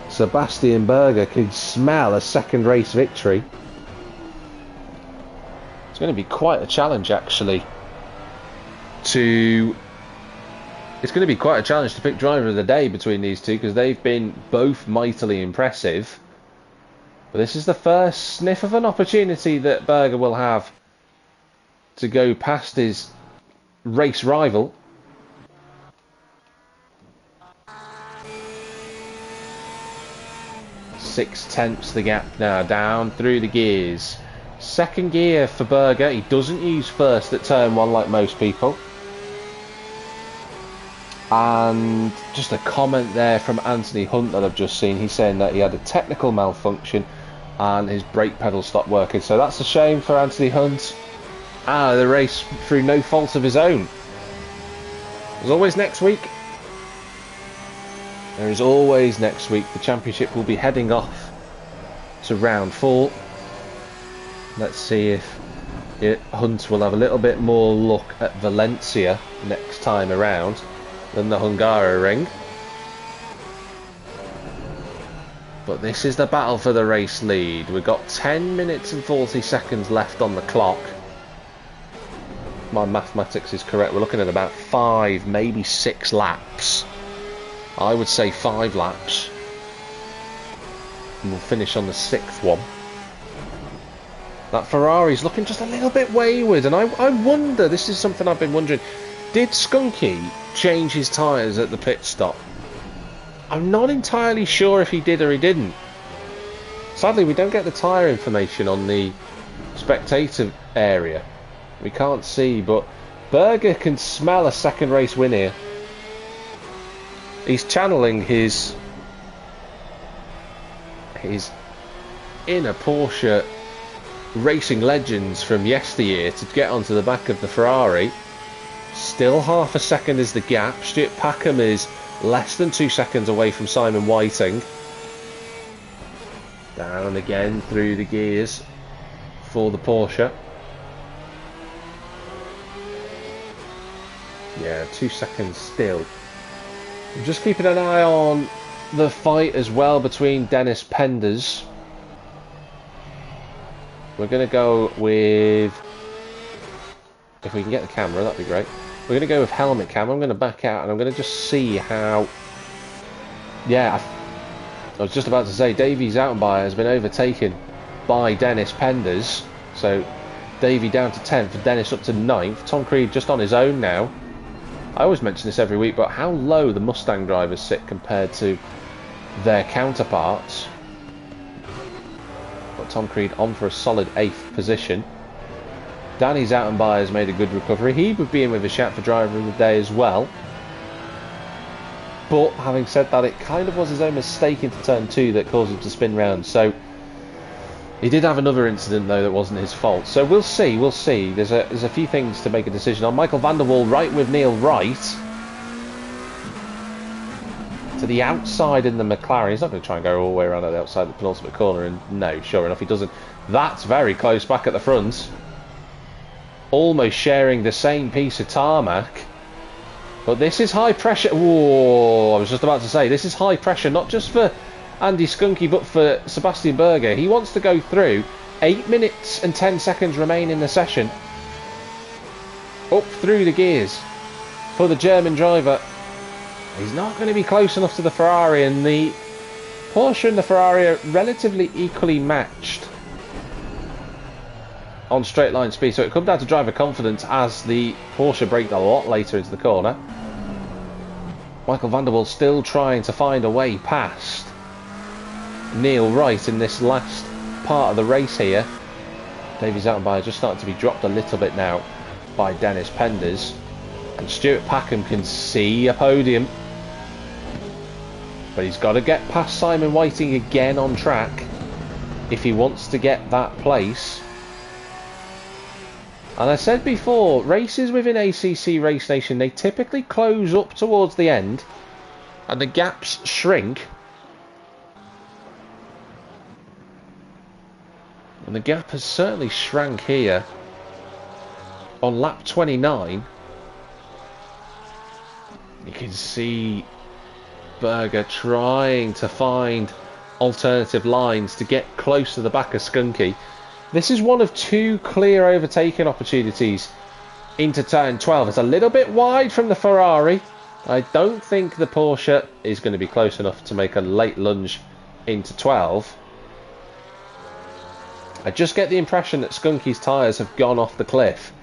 Sebastian Berger can smell a second race victory. It's going to be quite a challenge actually It's going to be quite a challenge to pick driver of the day between these two, because they've been both mightily impressive. But this is the first sniff of an opportunity that Berger will have to go past his race rival. Six-tenths the gap now, down through the gears. Second gear for Berger. He doesn't use first at turn 1 like most people. And just a comment there from Anthony Hunt that I've just seen. He's saying that he had a technical malfunction and his brake pedal stopped working. So that's a shame for Anthony Hunt. The race through no fault of his own. As always next week. There is always next week. The championship will be heading off to round 4. Let's see if Hunt will have a little bit more luck at Valencia next time around than the Hungaroring. But this is the battle for the race lead. We've got 10 minutes and 40 seconds left on the clock. My mathematics is correct. We're looking at about 5, maybe 6 laps. I would say 5 laps. And we'll finish on the 6th one. That Ferrari's looking just a little bit wayward, and I wonder, this is something I've been wondering, did Skunky change his tyres at the pit stop? I'm not entirely sure if he did or he didn't. Sadly, we don't get the tyre information on the spectator area. We can't see, but Berger can smell a second race win here. He's channeling his inner Porsche racing legends from yesteryear to get onto the back of the Ferrari. Still half a second is the gap. Stuart Packham is less than 2 seconds away from Simon Whiting. Down again through the gears for the Porsche. Yeah, 2 seconds still. I'm just keeping an eye on the fight as well between Dennis Penders. We're going to go with, if we can get the camera, that'd be great. We're going to go with helmet cam. I'm going to back out and I'm going to just see how... Yeah, I was just about to say, Davey Zoutenbayer has been overtaken by Dennis Penders. So Davey down to 10th, Dennis up to 9th. Tom Creed just on his own now. I always mention this every week, but how low the Mustang drivers sit compared to their counterparts. But Tom Creed on for a solid 8th position. Danny Zoutenbayer has made a good recovery. He would be in with a shout for driver of the day as well. But having said that, it kind of was his own mistake into turn 2 that caused him to spin round. So he did have another incident though that wasn't his fault. So we'll see. There's a few things to make a decision on. Michael van der Waal right with Neil Wright. To the outside in the McLaren. He's not going to try and go all the way around at the outside of the penultimate corner. And no, sure enough he doesn't. That's very close back at the front. Almost sharing the same piece of tarmac. But this is high pressure. Whoa, I was just about to say, this is high pressure, not just for Andy Skunky, but for Sebastian Berger. He wants to go through. 8 minutes and 10 seconds remain in the session. Up through the gears for the German driver. He's not going to be close enough to the Ferrari, and the Porsche and the Ferrari are relatively equally matched on straight line speed, so it comes down to driver confidence as the Porsche braked a lot later into the corner. Michael van der Waal still trying to find a way past Neil Wright in this last part of the race here. Davey Zoutenbayer just starting to be dropped a little bit now by Dennis Penders, and Stuart Packham can see a podium, but he's got to get past Simon Whiting again on track if he wants to get that place. And I said before, races within ACC Race Nation, they typically close up towards the end and the gaps shrink. And the gap has certainly shrank here on lap 29. You can see Berger trying to find alternative lines to get close to the back of Skunky. This is one of 2 clear overtaking opportunities into turn 12. It's a little bit wide from the Ferrari. I don't think the Porsche is going to be close enough to make a late lunge into 12. I just get the impression that Skunky's tyres have gone off the cliff,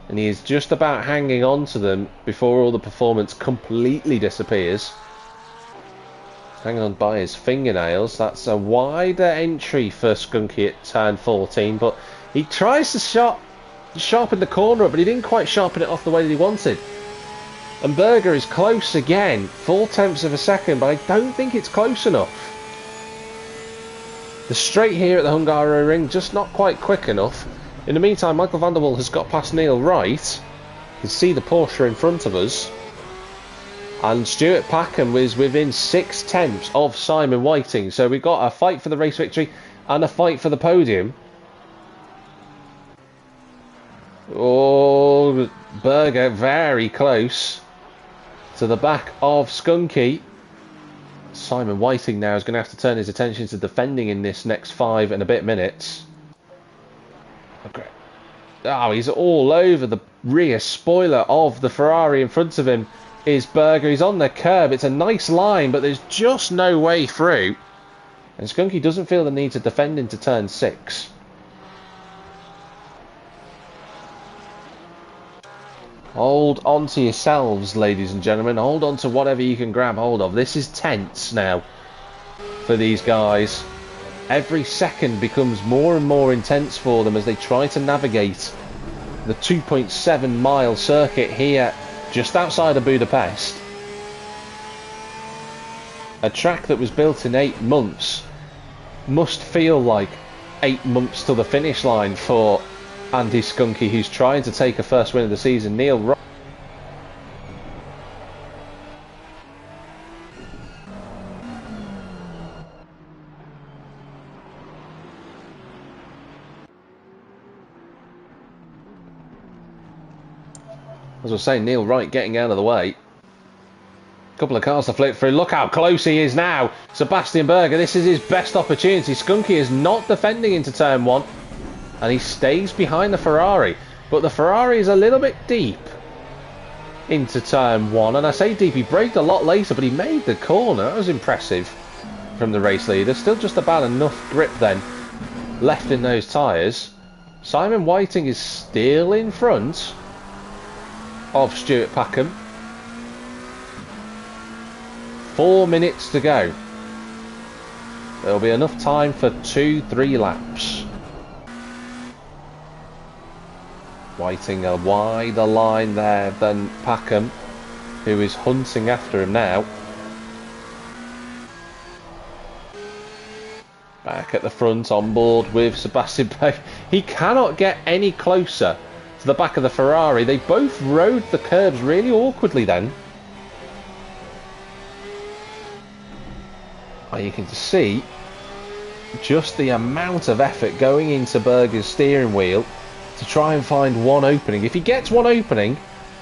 and he is just about hanging on to them before all the performance completely disappears. Hanging on by his fingernails. That's a wider entry for Skunky at turn 14, but he tries to sharpen the corner up, but he didn't quite sharpen it off the way that he wanted. And Berger is close again, 0.4 of a second, but I don't think it's close enough. The straight here at the Hungaroring just not quite quick enough. In the meantime, Michael van der Waal has got past Neil Wright. You can see the Porsche in front of us. And Stuart Packham was within 0.6 of Simon Whiting. So we got a fight for the race victory and a fight for the podium. Oh, Berger very close to the back of Skunky. Simon Whiting now is going to have to turn his attention to defending in this next 5 and a bit minutes. Okay. Oh, he's all over the rear spoiler of the Ferrari in front of him. Is Berger. He's on the curb. It's a nice line, but there's just no way through. And Skunky doesn't feel the need to defend into turn 6. Hold on to yourselves, ladies and gentlemen. Hold on to whatever you can grab hold of. This is tense now for these guys. Every second becomes more and more intense for them as they try to navigate the 2.7 mile circuit here just outside of Budapest. A track that was built in 8 months must feel like 8 months to the finish line for Andy Skunky, who's trying to take a first win of the season. Neil Wright. As I was saying, Neil Wright getting out of the way. Couple of cars to flip through. Look how close he is now. Sebastian Berger, this is his best opportunity. Skunky is not defending into turn 1. And he stays behind the Ferrari. But the Ferrari is a little bit deep into turn 1. And I say deep, he braked a lot later, but he made the corner. That was impressive from the race leader. Still just about enough grip then left in those tyres. Simon Whiting is still in front of Stuart Packham. 4 minutes to go. There'll be enough time for 2-3 laps. Whiting a wider line there than Packham, who is hunting after him now. Back at the front, on board with Sebastian Berger. He cannot get any closer to the back of the Ferrari. They both rode the curbs really awkwardly then. You can see just the amount of effort going into Berger's steering wheel to try and find one opening. If he gets one opening,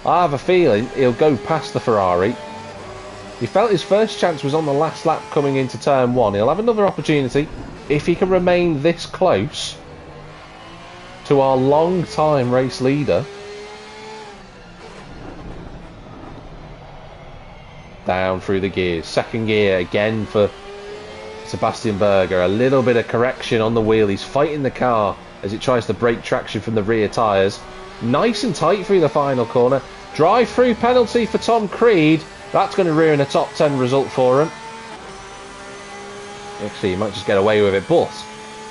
I have a feeling he'll go past the Ferrari. He felt his first chance was on the last lap coming into turn 1. He'll have another opportunity if he can remain this close to our long-time race leader. Down through the gears. Second gear again for Sebastian Berger. A little bit of correction on the wheel. He's fighting the car as it tries to break traction from the rear tyres. Nice and tight through the final corner. Drive-through penalty for Tom Creed. That's going to ruin a top 10 result for him. Actually, he might just get away with it, but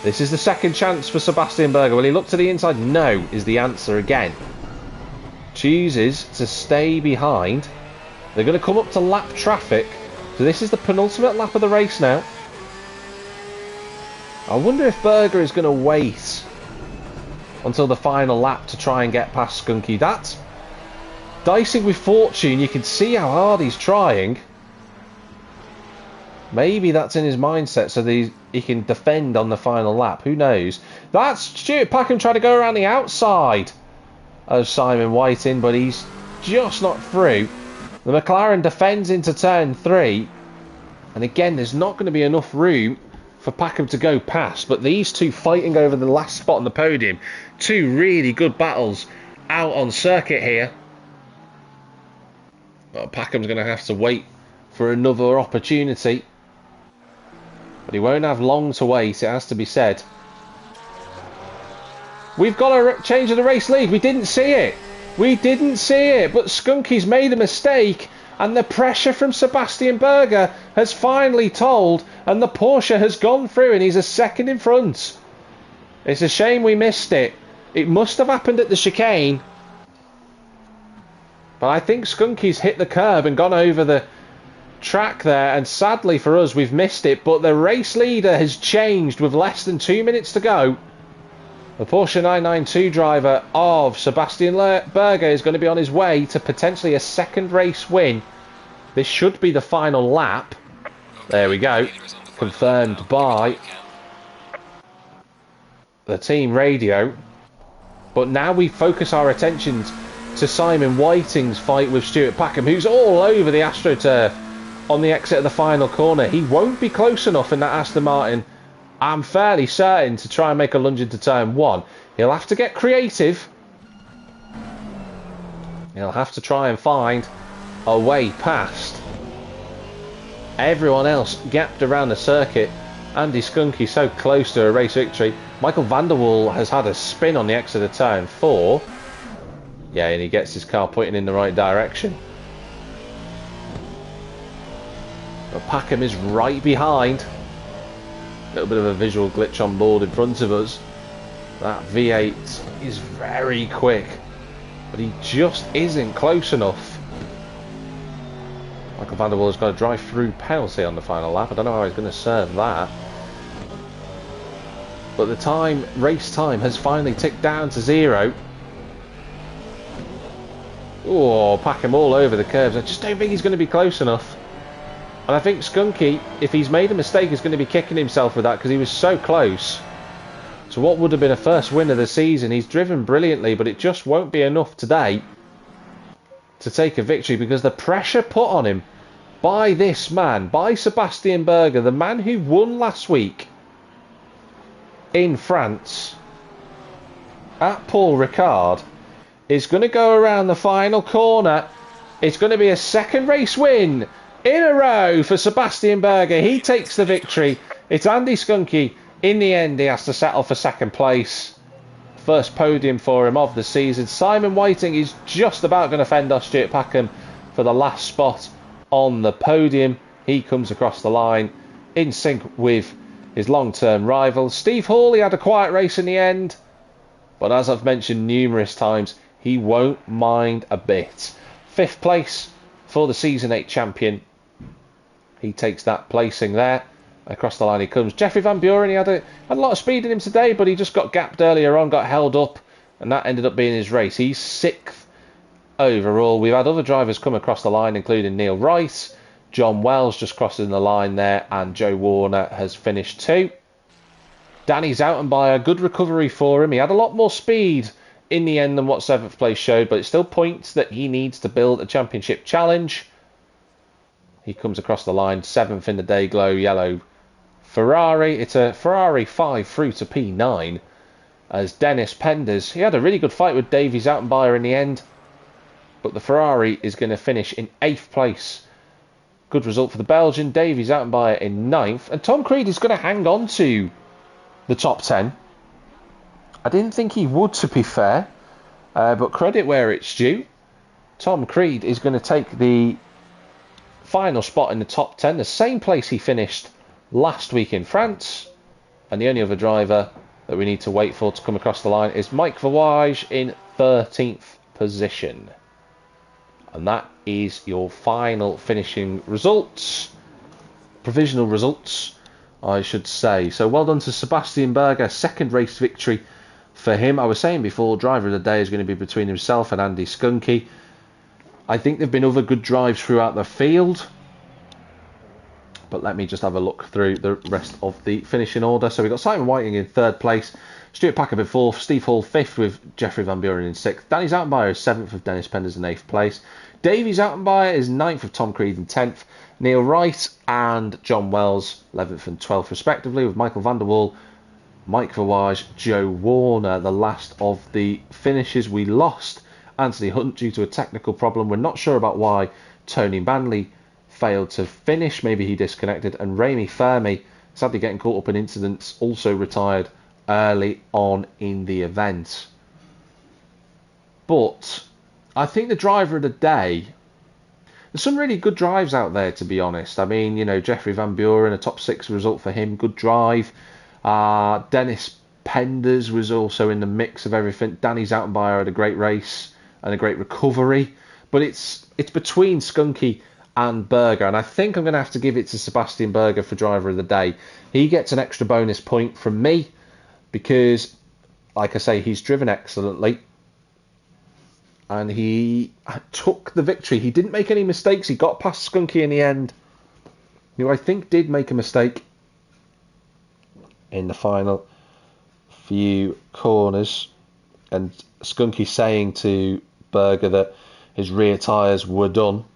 this is the second chance for Sebastian Berger. Will he look to the inside? No, is the answer again. Chooses to stay behind. They're going to come up to lap traffic. So this is the penultimate lap of the race now. I wonder if Berger is going to wait until the final lap to try and get past Skunky. That's dicing with fortune. You can see how hard he's trying. Maybe that's in his mindset so that he can defend on the final lap. Who knows? That's Stuart Packham trying to go around the outside of Simon Whiting, but he's just not through. The McLaren defends into turn 3. And again, there's not going to be enough room for Packham to go past, but these two fighting over the last spot on the podium. Two really good battles out on circuit here. Well, Packham's going to have to wait for another opportunity, but he won't have long to wait, it has to be said. We've got a change of the race lead. We didn't see it. We didn't see it, but Skunky's made a mistake. And the pressure from Sebastian Berger has finally told, and the Porsche has gone through, and he's a second in front. It's a shame we missed it. It must have happened at the chicane. But I think Skunky's hit the curb and gone over the track there, and sadly for us, we've missed it. But the race leader has changed with less than 2 minutes to go. The Porsche 992 driver of Sebastian Berger is going to be on his way to potentially a second race win. This should be the final lap. There we go. Confirmed by the team radio. But now we focus our attentions to Simon Whiting's fight with Stuart Packham, who's all over the AstroTurf on the exit of the final corner. He won't be close enough in that Aston Martin, I'm fairly certain, to try and make a lunge into turn 1. He'll have to get creative. He'll have to try and find a way past everyone else gapped around the circuit. Andy Skunky so close to a race victory. Michael van der Waal has had a spin on the exit of turn 4. Yeah, and he gets his car pointing in the right direction. But Packham is right behind. A little bit of a visual glitch on board in front of us. That V8 is very quick, but he just isn't close enough. Michael van der Waal has got a drive-through penalty on the final lap. I don't know how he's going to serve that. But the race time has finally ticked down to 0. Oh, Packham all over the curves. I just don't think he's going to be close enough. And I think Skunky, if he's made a mistake, is going to be kicking himself with that, because he was so close to what would have been a first win of the season. He's driven brilliantly, but it just won't be enough today to take a victory, because the pressure put on him by this man, by Sebastian Berger, the man who won last week in France at Paul Ricard, is going to go around the final corner. It's going to be a second race win in a row for Sebastian Berger. He takes the victory. It's Andy Skunky In the end, he has to settle for second place. First podium for him of the season. Simon Whiting is just about going to fend off Stuart Packham for the last spot on the podium. He comes across the line in sync with his long-term rival. Steve Hawley had a quiet race in the end, but as I've mentioned numerous times, he won't mind a bit. 5th place for the Season 8 champion. He takes that placing there. Across the line he comes. Jeffrey Van Buren, he had a lot of speed in him today, but he just got gapped earlier on, got held up, and that ended up being his race. He's 6th overall. We've had other drivers come across the line, including Neil Wright, John Wells just crossing the line there, and Joe Warner has finished 2. Danny's out and by a good recovery for him. He had a lot more speed in the end than what 7th place showed, but it still points that he needs to build a championship challenge. He comes across the line, 7th in the Dayglow yellow Ferrari. It's a Ferrari 5 through to P9 as Dennis Penders. He had a really good fight with Davy Zoutenbayer in the end, but the Ferrari is going to finish in 8th place. Good result for the Belgian. Davy Zoutenbayer in 9th. And Tom Creed is going to hang on to the top 10. I didn't think he would, to be fair, but credit where it's due. Tom Creed is going to take the final spot in the top 10, the same place he finished last week in France. And the only other driver that we need to wait for to come across the line is Mike Verwage in 13th position. And that is your final finishing results. Provisional results, I should say. So well done to Sebastian Berger, 2nd race victory for him. I was saying before, driver of the day is going to be between himself and Andy Skunky. I think there have been other good drives throughout the field, but let me just have a look through the rest of the finishing order. So we've got Simon Whiting in 3rd place, Stuart Packham in 4th, Steve Hall 5th with Jeffrey Van Buren in 6th, Danny Zoutenbayer is 7th with Dennis Penders in 8th place, Davy Zoutenbayer is 9th with Tom Creed in 10th, Neil Wright and John Wells 11th and 12th respectively, with Michael van der Waal, Mike Verwage, Joe Warner. The last of the finishes. We lost Anthony Hunt due to a technical problem. We're not sure about why. Tony Manley failed to finish. Maybe he disconnected. And Remy Fermi, sadly getting caught up in incidents, also retired early on in the event. But I think the driver of the day, there's some really good drives out there, to be honest. I mean, you know, Jeffrey Van Buren, a top 6 result for him, good drive. Dennis Penders was also in the mix of everything. Danny Zoutenbayer had a great race and a great recovery. But it's between Skunky and Berger, and I think I'm going to have to give it to Sebastian Berger for driver of the day. He gets an extra bonus point from me because, like I say, he's driven excellently and he took the victory. He didn't make any mistakes. He got past Skunky in the end, who I think did make a mistake in the final few corners, and Skunky saying to Berger that his rear tyres were done,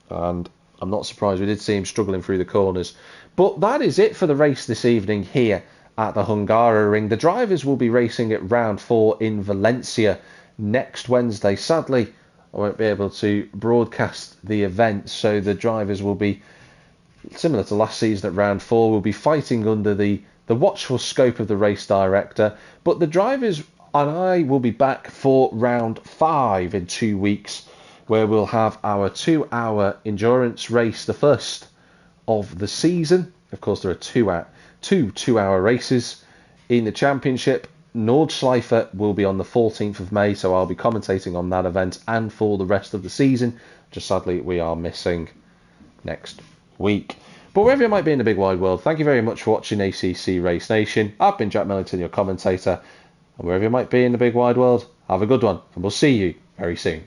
and I'm not surprised. We did see him struggling through the corners. But that is it for the race this evening here at the Hungaroring. The drivers will be racing at round 4 in Valencia next Wednesday. Sadly, I won't be able to broadcast the event, so the drivers will be, similar to last season at round 4, will be fighting under the watchful scope of the race director. But the drivers and I will be back for round 5 in 2 weeks, where we'll have our 2-hour endurance race, the first of the season. Of course, there are two 2-hour races in the championship. Nordschleife will be on the 14th of May, so I'll be commentating on that event and for the rest of the season. Just sadly, we are missing next week. But wherever you might be in the big wide world, thank you very much for watching ACC Race Nation. I've been Jack Millington, your commentator. And wherever you might be in the big wide world, have a good one, and we'll see you very soon.